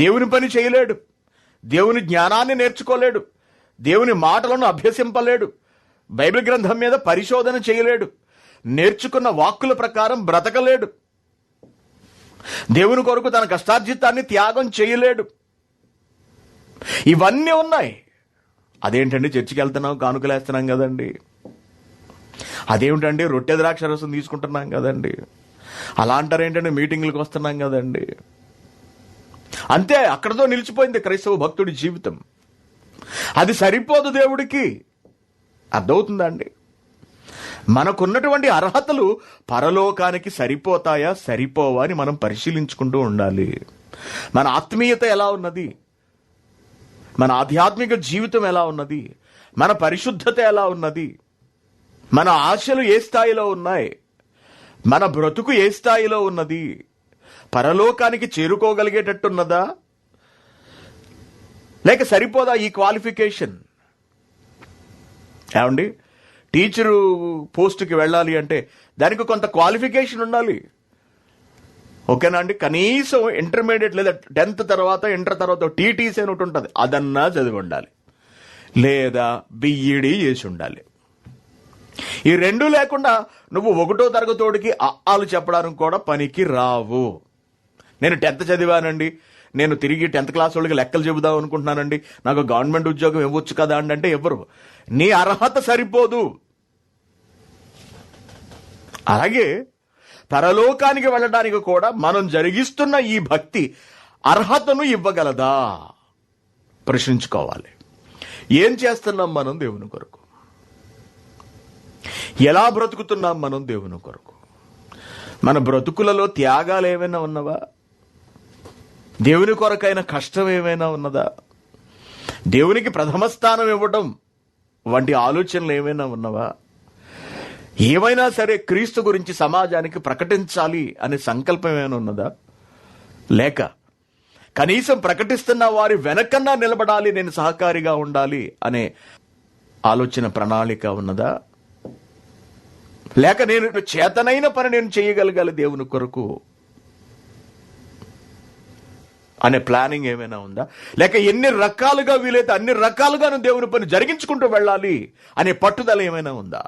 దేవుని పని చేయలేడు, దేవుని జ్ఞానాన్ని నేర్చుకోలేడు, దేవుని మాటలను అభ్యసింపలేడు, బైబిల్ గ్రంథం మీద పరిశోధన చేయలేడు, నేర్చుకున్న వాక్కుల ప్రకారం బ్రతకలేడు, దేవుని కొరకు తన కష్టార్జితాన్ని త్యాగం చేయలేడు. ఇవన్నీ ఉన్నాయి. అదేంటండి చర్చికి వెళ్తున్నాం, కానుకలేస్తున్నాం కదండి, అదేమిటండి రొట్టె ద్రాక్ష రసం తీసుకుంటున్నాం కదండి, అలా అంటారేంటండి మీటింగ్లకు వస్తున్నాం కదండి. అంతే, అక్కడతో నిలిచిపోయింది క్రైస్తవ భక్తుడి జీవితం. అది సరిపోదు దేవుడికి. అర్థమవుతుందా అండి? మనకున్నటువంటి అర్హతలు పరలోకానికి సరిపోతాయా సరిపోవా అని మనం పరిశీలించుకుంటూ ఉండాలి. మన ఆత్మీయత ఎలా ఉన్నది, మన ఆధ్యాత్మిక జీవితం ఎలా ఉన్నది, మన పరిశుద్ధత ఎలా ఉన్నది, మన ఆశలు ఏ స్థాయిలో ఉన్నాయి, మన బ్రతుకు ఏ స్థాయిలో ఉన్నది, పరలోకానికి చేరుకోగలిగేటట్టున్నదా లేక సరిపోదా ఈ క్వాలిఫికేషన్? ఏమండి, టీచరు పోస్టుకి వెళ్ళాలి అంటే దానికి కొంత క్వాలిఫికేషన్ ఉండాలి. ఓకేనా అండి? కనీసం ఇంటర్మీడియట్ లేదా 10th తర్వాత ఇంటర్ తర్వాత టీటీసీ అని ఒకటి ఉంటుంది, అదన్నా చదివి ఉండాలి, లేదా బిఈడి చేసి ఉండాలి. ఈ రెండు లేకుండా నువ్వు 1వ తరగతోడికి ఆలు చెప్పడానికి కూడా పనికి రావు. నేను 10th చదివానండి, నేను తిరిగి 10th క్లాస్ వాళ్ళకి లెక్కలు చెబుదాం అనుకుంటున్నానండి, నాకు గవర్నమెంట్ ఉద్యోగం ఇవ్వచ్చు కదా అండి అంటే ఎవరు? నీ అర్హత సరిపోదు. అలాగే పరలోకానికి వెళ్ళడానికి కూడా మనం జరిగిస్తున్న ఈ భక్తి అర్హతను ఇవ్వగలదా ప్రశ్నించుకోవాలి. ఏం చేస్తున్నాం మనం దేవుని కొరకు? ఎలా బ్రతుకుతున్నాం మనం దేవుని కొరకు? మన బ్రతుకులలో త్యాగాలు ఏమైనా ఉన్నవా? దేవుని కొరకైన కష్టం ఏమైనా ఉన్నదా? దేవునికి ప్రథమ స్థానం ఇవ్వటం వంటి ఆలోచనలు ఏమైనా ఉన్నవా? ఏమైనా సరే క్రీస్తు గురించి సమాజానికి ప్రకటించాలి అనే సంకల్పం ఏమైనా ఉన్నదా? లేక కనీసం ప్రకటిస్తున్న వారి వెనకన్నా నిలబడాలి, నేను సహకారిగా ఉండాలి అనే ఆలోచన ప్రణాళిక ఉన్నదా? లేక నేను చేతనైన పని నేను చేయగలగాలి దేవుని కొరకు అనే ప్లానింగ్ ఏమైనా ఉందా? లేక ఎన్ని రకాలుగా వీలైతే అన్ని రకాలుగా దేవుని పని జరిగించుకుంటూ వెళ్ళాలి అనే పట్టుదల ఏమైనా ఉందా?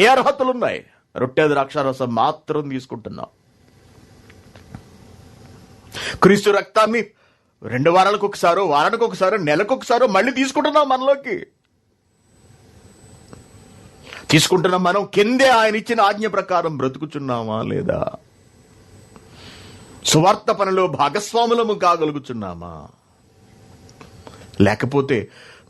ఏ అర్హతలు ఉన్నాయి? రొట్టె ద్రాక్షారసం మాత్రం తీసుకుంటున్నాం. క్రీస్తు రక్తాన్ని 2 వారాలకు ఒకసారో, వారానికి ఒకసారో, నెలకు ఒకసారో మళ్ళీ తీసుకుంటున్నాం. మనలోకి తీసుకుంటున్నాం. మనం కిందే ఆయన ఇచ్చిన ఆజ్ఞ ప్రకారం బ్రతుకుచున్నామా లేదా? సువార్త పనిలో భాగస్వాములము కాగలుగుచున్నామా? లేకపోతే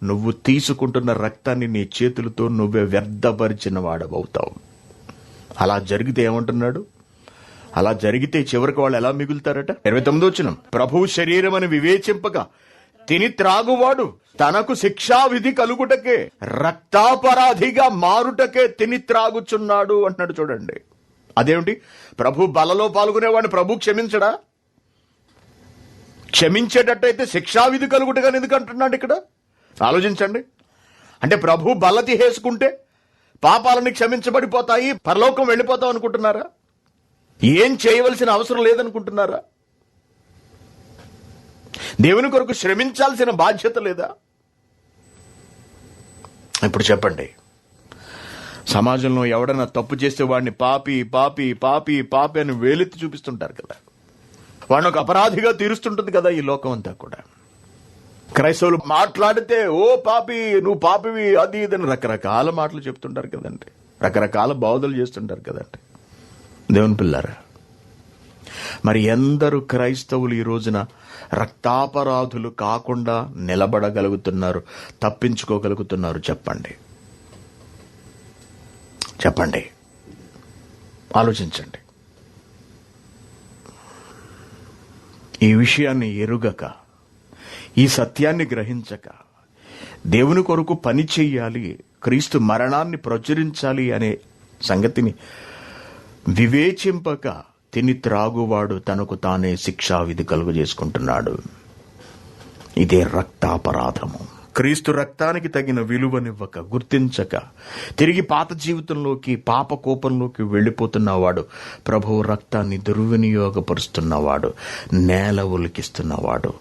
నువ్వు తీసుకుంటున్న రక్తాన్ని నీ చేతులతో నువ్వే వ్యర్థపరిచిన వాడవవుతావు. అలా జరిగితే ఏమంటున్నాడు? అలా జరిగితే చివరికి వాళ్ళు ఎలా మిగులుతారట? 29వ వచనం, ప్రభువు శరీరం అని వివేచింపక తిని త్రాగువాడు తనకు శిక్షావిధి కలుగుటకే రక్తాపరాధిగా మారుటకే తిని త్రాగుచున్నాడు అంటున్నాడు. చూడండి, అదేమిటి? ప్రభు బలలో పాల్గొనేవాడిని ప్రభు క్షమించడా? క్షమించేటట్టయితే శిక్షావిధి కలుగుటగా ఎందుకు అంటున్నాడు ఇక్కడ? ఆలోచించండి. అంటే ప్రభు బల్ల తీసేసుకుంటే పాపాలని క్షమించబడిపోతాయి, పరలోకం వెళ్ళిపోతాం అనుకుంటున్నారా? ఏం చేయవలసిన అవసరం లేదనుకుంటున్నారా? దేవుని కొరకు శ్రమించాల్సిన బాధ్యత లేదా? ఇప్పుడు చెప్పండి, సమాజంలో ఎవడన్నా తప్పు చేస్తే వాడిని పాపి పాపి పాపి పాపి అని వేలెత్తి చూపిస్తుంటారు కదా. వాడిని ఒక అపరాధిగా తీరుస్తుంటుంది కదా ఈ లోకం అంతా కూడా. క్రైస్తవులు మాట్లాడితే ఓ పాపి, నువ్వు పాపివి, అది ఇదని రకరకాల మాటలు చెప్తుంటారు కదండి, రకరకాల బోధలు చేస్తుంటారు కదండి. దేవుని పిల్లారా, మరి ఎందరు క్రైస్తవులు ఈ రోజున రక్తాపరాధులు కాకుండా నిలబడగలుగుతున్నారు, తప్పించుకోగలుగుతున్నారు? చెప్పండి, చెప్పండి, ఆలోచించండి. ఈ విషయాన్ని ఎరుగక, ఈ సత్యాన్ని గ్రహించక, దేవుని కొరకు పని చెయ్యాలి, క్రీస్తు మరణాన్ని ప్రచురించాలి అనే సంగతిని వివేచింపక తిని త్రాగువాడు తనకు తానే శిక్షావిధి కలుగజేసుకుంటున్నాడు. ఇదే రక్తాపరాధము. క్రీస్తు రక్తానికి తగిన విలువనివ్వక, గుర్తించక తిరిగి పాత జీవితంలోకి, పాప కోపంలోకి వెళ్ళిపోతున్నవాడు, ప్రభువు రక్తాన్ని దుర్వినియోగపరుస్తున్నవాడు, నేల ఉలికిస్తున్నవాడు,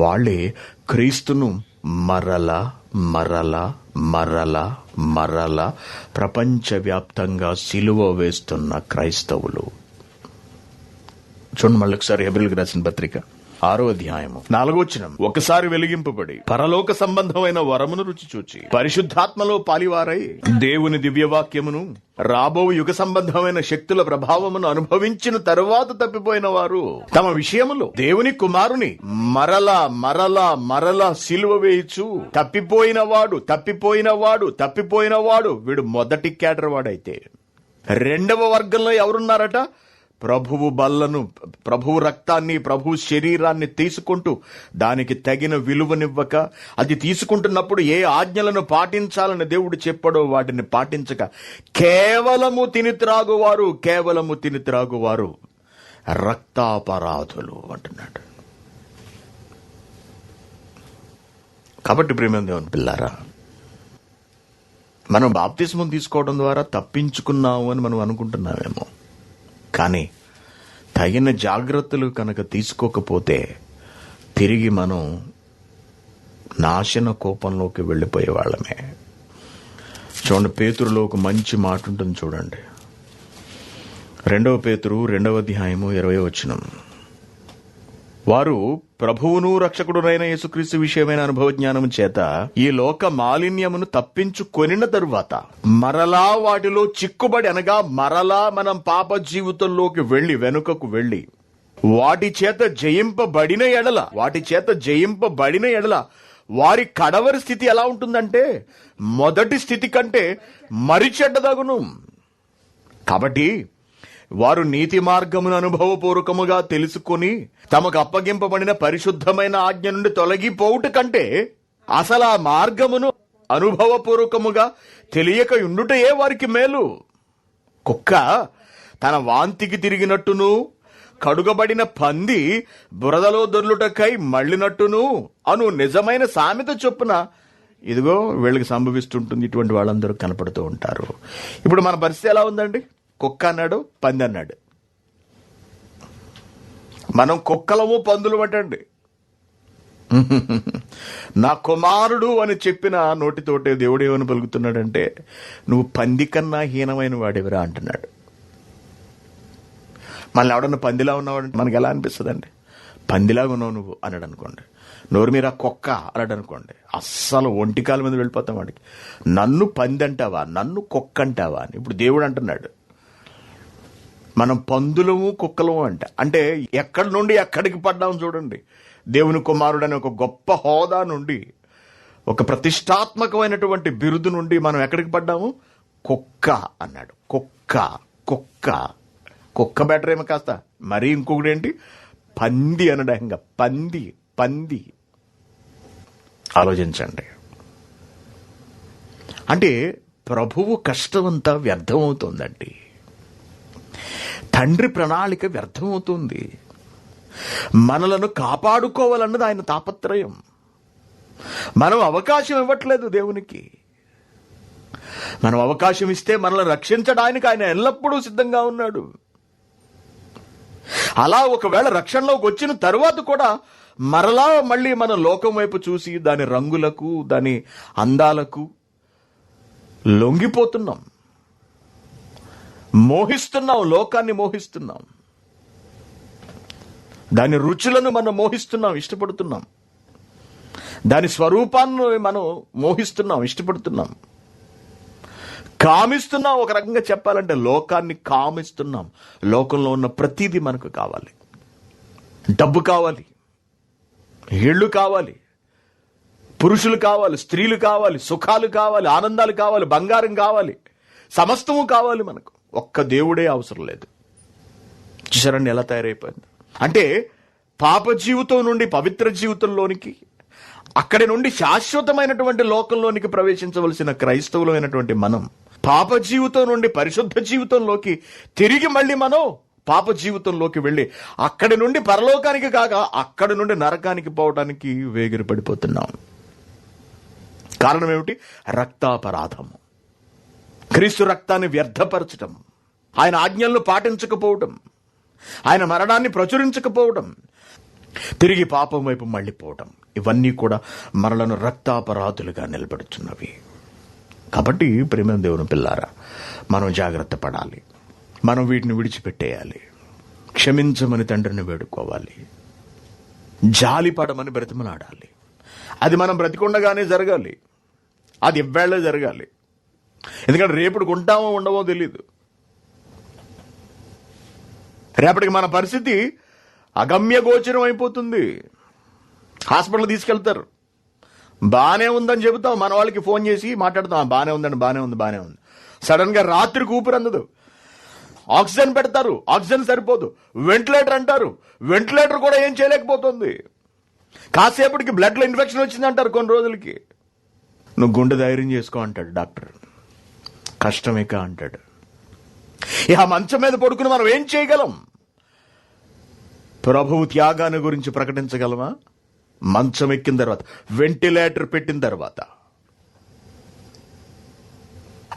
వాళ్ళే క్రీస్తును మరల మరల మరల మరల ప్రపంచవ్యాప్తంగా సిలువ వేస్తున్న క్రైస్తవులు. చూడండి మళ్ళీ ఒకసారి హెబ్రీయులకు రాసిన పత్రిక 6వ అధ్యాయము 4వ వచనం, ఒకసారి వెలిగింపబడి పరలోక సంబంధమైన వరమును రుచి చూచి పరిశుద్ధాత్మలో పాలివారై దేవుని దివ్యవాక్యమును రాబో యుగ సంబంధమైన శక్తుల ప్రభావమును అనుభవించిన తరువాత తప్పిపోయిన వారు తమ విషయములో దేవుని కుమారుని మరల మరల మరల సిలువ వేయచ్చు. తప్పిపోయిన వాడు వీడు మొదటి కేటర్ వాడైతే, రెండవ వర్గంలో ఎవరున్నారట? ప్రభువు బల్లను, ప్రభువు రక్తాన్ని, ప్రభువు శరీరాన్ని తీసుకుంటూ దానికి తగిన విలువనివ్వక, అది తీసుకుంటున్నప్పుడు ఏ ఆజ్ఞలను పాటించాలని దేవుడు చెప్పాడో వాటిని పాటించక కేవలము తిని త్రాగువారు రక్తాపరాధులు అంటున్నాడు. కాబట్టి ప్రియమైన దేవుని పిల్లారా, మనం బాప్తిస్మం తీసుకోవడం ద్వారా తప్పించుకున్నాము అని మనం అనుకుంటున్నామేమో, కానీ తగిన జాగ్రత్తలు కనుక తీసుకోకపోతే తిరిగి మనం నాశన కోపంలోకి వెళ్ళిపోయే వాళ్ళమే. చూడండి, పేతురులో ఒక మంచి మాట ఉంటుంది చూడండి. 2వ పేతురు 2వ అధ్యాయము 20వ వచనం, వారు ప్రభువును రక్షకుడునైన యేసుక్రీస్తు విషయమైన అనుభవ జ్ఞానము చేత ఈ లోక మాలిన్యమును తప్పించుకొనిన తరువాత మరలా వాటిలో చిక్కుబడి, అనగా మరలా మనం పాప జీవితంలోకి వెనుకకు వెళ్లి వాటి చేత జయింపబడిన ఎడల వారి కడవరి స్థితి ఎలా ఉంటుందంటే మొదటి స్థితి కంటే మరి చెడ్డదగును. కాబట్టి వారు నీతి మార్గమును అనుభవపూర్వకముగా తెలుసుకుని తమకు అప్పగింపబడిన పరిశుద్ధమైన ఆజ్ఞ నుండి తొలగిపోవుట కంటే అసలు ఆ మార్గమును అనుభవపూర్వకముగా తెలియక ఉండుటయే వారికి మేలు. కుక్క తన వాంతికి తిరిగినట్టును, కడుగబడిన పంది బురదలో దొర్లుటకై మళ్ళినట్టును అను నిజమైన సామెత చొప్పున ఇదిగో వీళ్ళకి సంభవిస్తుంటుంది. ఇటువంటి వాళ్ళందరూ కనపడుతూ ఉంటారు. ఇప్పుడు మన పరిస్థితి ఎలా ఉందండి? కుక్క అన్నాడు, పంది అన్నాడు. మనం కుక్కలము పందులు అంటండి. నా కుమారుడు అని చెప్పిన నోటితోటే దేవుడు ఏమని పలుకుతున్నాడంటే, నువ్వు పంది కన్నా హీనమైన వాడివిరా అంటున్నాడు. మళ్ళీ ఎవడన్నా పందిలా ఉన్నావాడంటే మనకి ఎలా అనిపిస్తుంది అండి? పందిలాగా ఉన్నావు నువ్వు అన్నాడు అనుకోండి, నోరు మీద కుక్క అన్నాడు అనుకోండి, అస్సలు ఒంటికాల మీద వెళ్ళిపోతాం వాడికి. నన్ను పంది అంటావా, నన్ను కుక్క అంటావా అని. ఇప్పుడు దేవుడు అంటున్నాడు మనం పందులము కుక్కలము అంటే ఎక్కడి నుండి ఎక్కడికి పడ్డాము చూడండి. దేవుని కుమారుడని ఒక గొప్ప హోదా నుండి, ఒక ప్రతిష్టాత్మకమైనటువంటి బిరుదు నుండి మనం ఎక్కడికి పడ్డాము? కుక్క అన్నాడు. కుక్క కుక్క కుక్క బెటర్ ఏమో కాస్త. మరీ ఇంకొకటి ఏంటి? పంది అనడంగా. పంది పంది. ఆలోచించండి. అంటే ప్రభువు కష్టమంతా వ్యర్థమవుతోందండి. తండ్రి ప్రణాళిక వ్యర్థమవుతుంది. మనలను కాపాడుకోవాలన్నది ఆయన తాపత్రయం. మనం అవకాశం ఇవ్వట్లేదు దేవునికి. మనం అవకాశం ఇస్తే మనల్ని రక్షించడానికి ఆయన ఎల్లప్పుడూ సిద్ధంగా ఉన్నాడు. అలా ఒకవేళ రక్షణలోకి వచ్చిన తరువాత కూడా మరలా మళ్ళీ మన లోకం వైపు చూసి దాని రంగులకు, దాని అందాలకు లొంగిపోతున్నాం, మోహిస్తున్నాం, లోకాన్ని మోహిస్తున్నాం, దాని రుచులను మనం మోహిస్తున్నాం, ఇష్టపడుతున్నాం, దాని స్వరూపాన్ని మనం మోహిస్తున్నాం, ఇష్టపడుతున్నాం, కామిస్తున్నాం. ఒక రకంగా చెప్పాలంటే లోకాన్ని కామిస్తున్నాం. లోకంలో ఉన్న ప్రతిదీ మనకు కావాలి. డబ్బు కావాలి, ఇళ్ళు కావాలి, పురుషులు కావాలి, స్త్రీలు కావాలి, సుఖాలు కావాలి, ఆనందాలు కావాలి, బంగారం కావాలి, సమస్తము కావాలి మనకు. ఒక్క దేవుడే అవసరం లేదు. చూసారండి ఎలా తయారైపోయింది? అంటే పాప జీవితం నుండి పవిత్ర జీవితంలోనికి, అక్కడి నుండి శాశ్వతమైనటువంటి లోకంలోనికి ప్రవేశించవలసిన క్రైస్తవులమైనటువంటి మనం పాప జీవితం నుండి పరిశుద్ధ జీవితంలోకి తిరిగి మళ్ళీ మనం పాప జీవితంలోకి వెళ్ళి అక్కడి నుండి పరలోకానికి కాక అక్కడి నుండి నరకానికి పోవడానికి వేగిరి పడిపోతున్నాం. కారణం ఏమిటి? రక్తాపరాధము. క్రీస్తు రక్తాన్ని వ్యర్థపరచటం, ఆయన ఆజ్ఞలను పాటించకపోవడం, ఆయన మరణాన్ని ప్రచురించకపోవడం, తిరిగి పాపం వైపు మళ్ళీపోవడం, ఇవన్నీ కూడా మనలను రక్తాపరాధులుగా నిలబెడుతున్నవి. కాబట్టి ప్రేమ దేవుని పిల్లారా, మనం జాగ్రత్త పడాలి. మనం వీటిని విడిచిపెట్టేయాలి. క్షమించమని తండ్రిని వేడుకోవాలి. జాలిపడమని బ్రతిమలాడాలి. అది మనం బ్రతికుండగానే జరగాలి. అది ఇవ్వేళ్లే జరగాలి. ఎందుకంటే రేపటికి ఉంటామో ఉండవో తెలీదు. రేపటికి మన పరిస్థితి అగమ్య గోచరం అయిపోతుంది. హాస్పిటల్ తీసుకెళ్తారు, బానే ఉందని చెబుతాం, మన వాళ్ళకి ఫోన్ చేసి మాట్లాడుతాం, బానే ఉందండి, బానే ఉంది. సడన్ గా రాత్రికి ఊపిరి అందదు, ఆక్సిజన్ పెడతారు, ఆక్సిజన్ సరిపోదు, వెంటిలేటర్ అంటారు, వెంటిలేటర్ కూడా ఏం చేయలేకపోతుంది. కాసేపటికి బ్లడ్ లో ఇన్ఫెక్షన్ వచ్చింది అంటారు, కొన్ని రోజులకి. నువ్వు గుండె ధైర్యం చేసుకో అంటాడు డాక్టర్. కష్టమేక అంటాడు. ఇక మంచం మీద పడుకుని మనం ఏం చేయగలం? ప్రభువు త్యాగాన్ని గురించి ప్రకటించగలమా? మంచం ఎక్కిన తర్వాత, వెంటిలేటర్ పెట్టిన తర్వాత,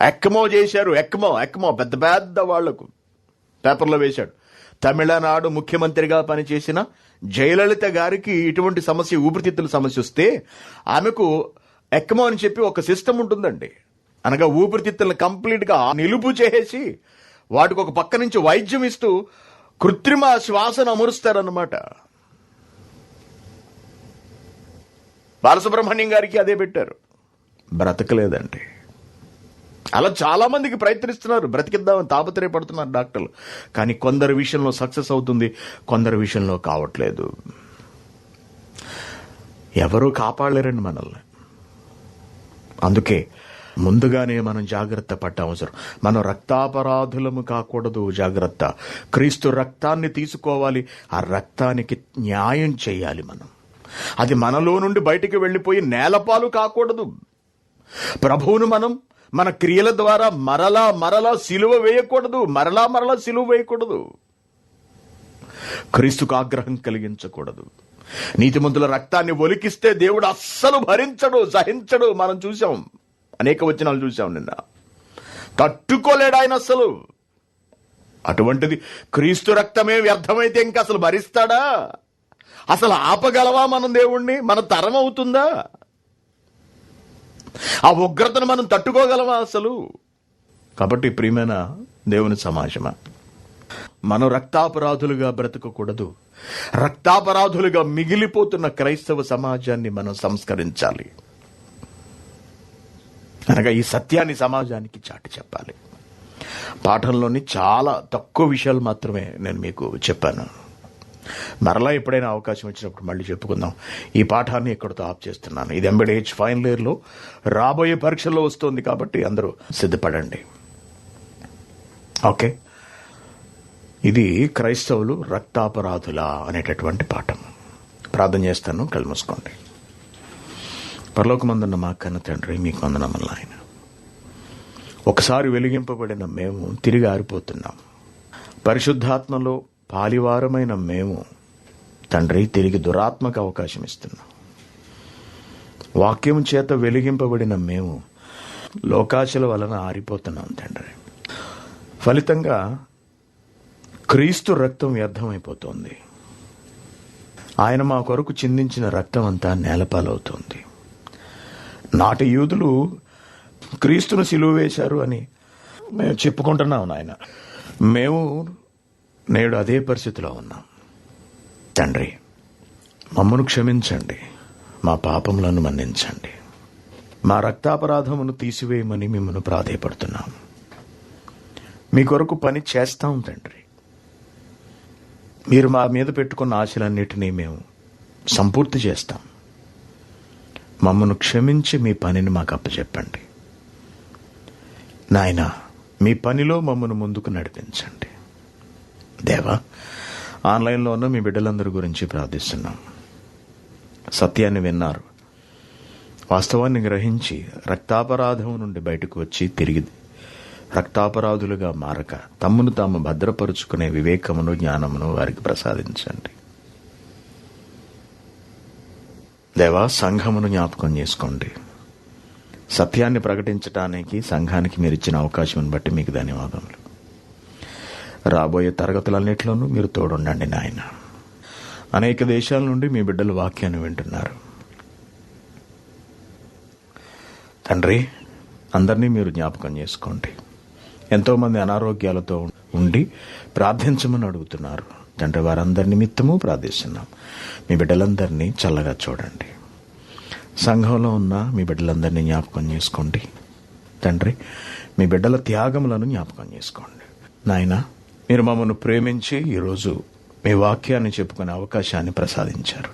ఎక్మో చేశారు. ఎక్మో పెద్ద పెద్ద వాళ్లకు పేపర్లో వేశాడు. తమిళనాడు ముఖ్యమంత్రిగా పనిచేసిన జయలలిత గారికి ఇటువంటి సమస్య, ఊపిరితిత్తుల సమస్య వస్తే ఆమెకు ఎక్మో అని చెప్పి ఒక సిస్టమ్ ఉంటుందండి. అనగా ఊపిరితిత్తులను కంప్లీట్ గా నిలుపు చేసి వాటికి ఒక పక్క నుంచి వైద్యం ఇస్తూ కృత్రిమ శ్వాసను అమరుస్తారన్నమాట. బాలసుబ్రహ్మణ్యం గారికి అదే పెట్టారు. బ్రతకలేదండి. అలా చాలా మందికి ప్రయత్నిస్తున్నారు, బ్రతికిద్దామని తాపత్రయపడుతున్నారు డాక్టర్లు. కానీ కొందరి విషయంలో సక్సెస్ అవుతుంది, కొందరి విషయంలో కావట్లేదు. ఎవరూ కాపాడలేరండి మనల్ని. అందుకే ముందుగానే మనం జాగ్రత్త పడ్డ అవసరం. మనం రక్తాపరాధులము కాకూడదు. జాగ్రత్త. క్రీస్తు రక్తాన్ని తీసుకోవాలి, ఆ రక్తానికి న్యాయం చేయాలి. మనం అది మనలో నుండి బయటికి వెళ్ళిపోయి నేలపాలు కాకూడదు. ప్రభువును మనం మన క్రియల ద్వారా మరలా మరలా సిలువ వేయకూడదు, మరలా సిలువ వేయకూడదు. క్రీస్తుకు ఆగ్రహం కలిగించకూడదు. నీతిమంతుల రక్తాన్ని ఒలికిస్తే దేవుడు అస్సలు భరించడు, సహించడు. మనం చూసాం, అనేక వచనాలు చూసాం నిన్న. తట్టుకోలేడు ఆయన అస్సలు. అటువంటిది క్రీస్తు రక్తమే వ్యర్థమైతే ఇంకా అసలు భరిస్తాడా? అసలు ఆపగలవా మనం దేవుణ్ణి? మన తరం అవుతుందా? ఆ ఉగ్రతను మనం తట్టుకోగలమా అసలు? కాబట్టి ప్రియమైన దేవుని సమాజమా, మనం రక్తాపరాధులుగా బ్రతకకూడదు. రక్తాపరాధులుగా మిగిలిపోతున్న క్రైస్తవ సమాజాన్ని మనం సంస్కరించాలి. అనగా ఈ సత్యాన్ని సమాజానికి చాటి చెప్పాలి. పాఠంలోని చాలా తక్కువ విషయాలు మాత్రమే నేను మీకు చెప్పాను. మరలా ఎప్పుడైనా అవకాశం వచ్చినప్పుడు మళ్ళీ చెప్పుకుందాం. ఈ పాఠాన్ని ఇక్కడితో ఆఫ్ చేస్తున్నాను. ఇది ఎంబీడీహెచ్ ఫైనల్ ఇయర్లో రాబోయే పరీక్షల్లో వస్తుంది కాబట్టి అందరూ సిద్ధపడండి. ఓకే, ఇది క్రైస్తవులు రక్తాపరాధులా అనేటటువంటి పాఠం. ప్రార్థన చేస్తాను, కళ్ళు మూసుకోండి. పరలోకమందున్న మా కన్న తండ్రి, మీకు వందనములు నాయన. ఒకసారి వెలిగింపబడిన మేము తిరిగి ఆరిపోతున్నాం. పరిశుద్ధాత్మలో పాలివారమైన మేము తండ్రి తిరిగి దురాత్మకు అవకాశం ఇస్తున్నాం. వాక్యం చేత వెలిగింపబడిన మేము లోకాశల వలన ఆరిపోతున్నాం తండ్రి. ఫలితంగా క్రీస్తు రక్తం వ్యర్థమైపోతుంది. ఆయన మా కొరకు చిందించిన రక్తం అంతా నేలపాలవుతుంది. నాటి యూదులు క్రీస్తును సిలువ వేశారు అని మేము చెప్పుకుంటున్నాం నాయన. మేము నేడు అదే పరిస్థితిలో ఉన్నాం తండ్రి. మమ్మను క్షమించండి, మా పాపములను మన్నించండి. మా రక్తాపరాధమును తీసివేయమని మిమ్మల్ని ప్రాధేయపడుతున్నాం. మీ కొరకు పని చేస్తాం తండ్రి. మీరు మా మీద పెట్టుకున్న ఆశలన్నిటినీ మేము సంపూర్తి చేస్తాం. మమ్మను క్షమించి మీ పనిని మాకు అప్పచెప్పండి నాయనా. మీ పనిలో మమ్మను ముందుకు నడిపించండి దేవా. ఆన్లైన్లో ఉన్న మీ బిడ్డలందరి గురించి ప్రార్థిస్తున్నాం. సత్యాన్ని విన్నారు, వాస్తవాన్ని గ్రహించి రక్తాపరాధం నుండి బయటకు వచ్చి తిరిగి రక్తాపరాధులుగా మారక తమ్మును తాము భద్రపరుచుకునే వివేకమును జ్ఞానమును వారికి ప్రసాదించండి దేవా. సంఘమును జ్ఞాపకం చేసుకోండి. సత్యాన్ని ప్రకటించడానికి సంఘానికి మీరు ఇచ్చిన అవకాశం బట్టి మీకు ధన్యవాదములు. రాబోయే తరగతులన్నింటిలోనూ మీరు తోడుండండి నాయన. అనేక దేశాల నుండి మీ బిడ్డలు వాక్యాన్ని వింటున్నారు తండ్రి. అందరినీ మీరు జ్ఞాపకం చేసుకోండి. ఎంతోమంది అనారోగ్యాలతో ఉండి ప్రార్థించమని అడుగుతున్నారు తండ్రి. వారందరి నిమిత్తము ప్రార్థిస్తున్నాం. మీ బిడ్డలందరినీ చల్లగా చూడండి. సంఘంలో ఉన్న మీ బిడ్డలందరినీ జ్ఞాపకం చేసుకోండి తండ్రి. మీ బిడ్డల త్యాగములను జ్ఞాపకం చేసుకోండి నాయన. మీరు మమ్మల్ని ప్రేమించి ఈరోజు మీ వాక్యాన్ని చెప్పుకునే అవకాశాన్ని ప్రసాదించారు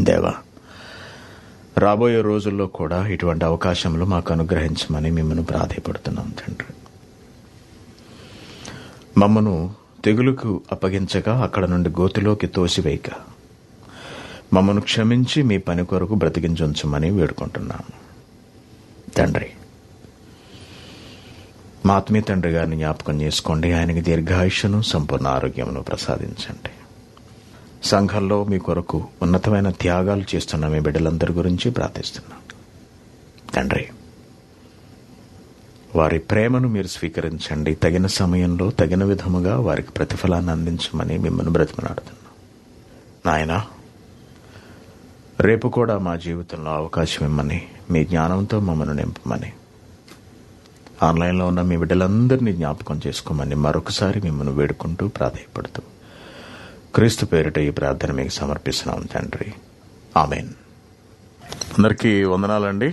దేవా. రాబోయే రోజుల్లో కూడా ఇటువంటి అవకాశములు మాకు అనుగ్రహించమని మిమ్మల్ని ప్రాధేయపడుతున్నాం తండ్రి. మమ్మను తెగులుకు అప్పగించక అక్కడ నుండి గోతిలోకి తోసివేయక మమ్మను క్షమించి మీ పని కొరకు బ్రతికించుమని వేడుకుంటున్నాము తండ్రి. మా ఆత్మీయ తండ్రి గారిని జ్ఞాపకం చేసుకోండి. ఆయనకి దీర్ఘాయుష్ను సంపూర్ణ ఆరోగ్యమును ప్రసాదించండి. సంఘంలో మీ కొరకు ఉన్నతమైన త్యాగాలు చేస్తున్న మీ బిడ్డలందరి గురించి ప్రార్థిస్తున్నాం తండ్రి. వారి ప్రేమను మీరు స్వీకరించండి. తగిన సమయంలో తగిన విధముగా వారికి ప్రతిఫలాన్ని అందించమని మిమ్మల్ని బ్రతిమలాడుతున్నాం నాయనా. రేపు కూడా మా జీవితంలో అవకాశం ఇమ్మని, మీ జ్ఞానంతో మమ్మల్ని నింపమని, ఆన్లైన్లో ఉన్న మీ బిడ్డలందరినీ జ్ఞాపకం చేసుకోమని మరొకసారి మిమ్మల్ని వేడుకుంటూ ప్రాధేయపడుతూ క్రీస్తు పేరిట ఈ ప్రార్థన మీకు సమర్పిస్తున్నాం తండ్రి. ఆమెన్. అందరికీ వందనాలండి.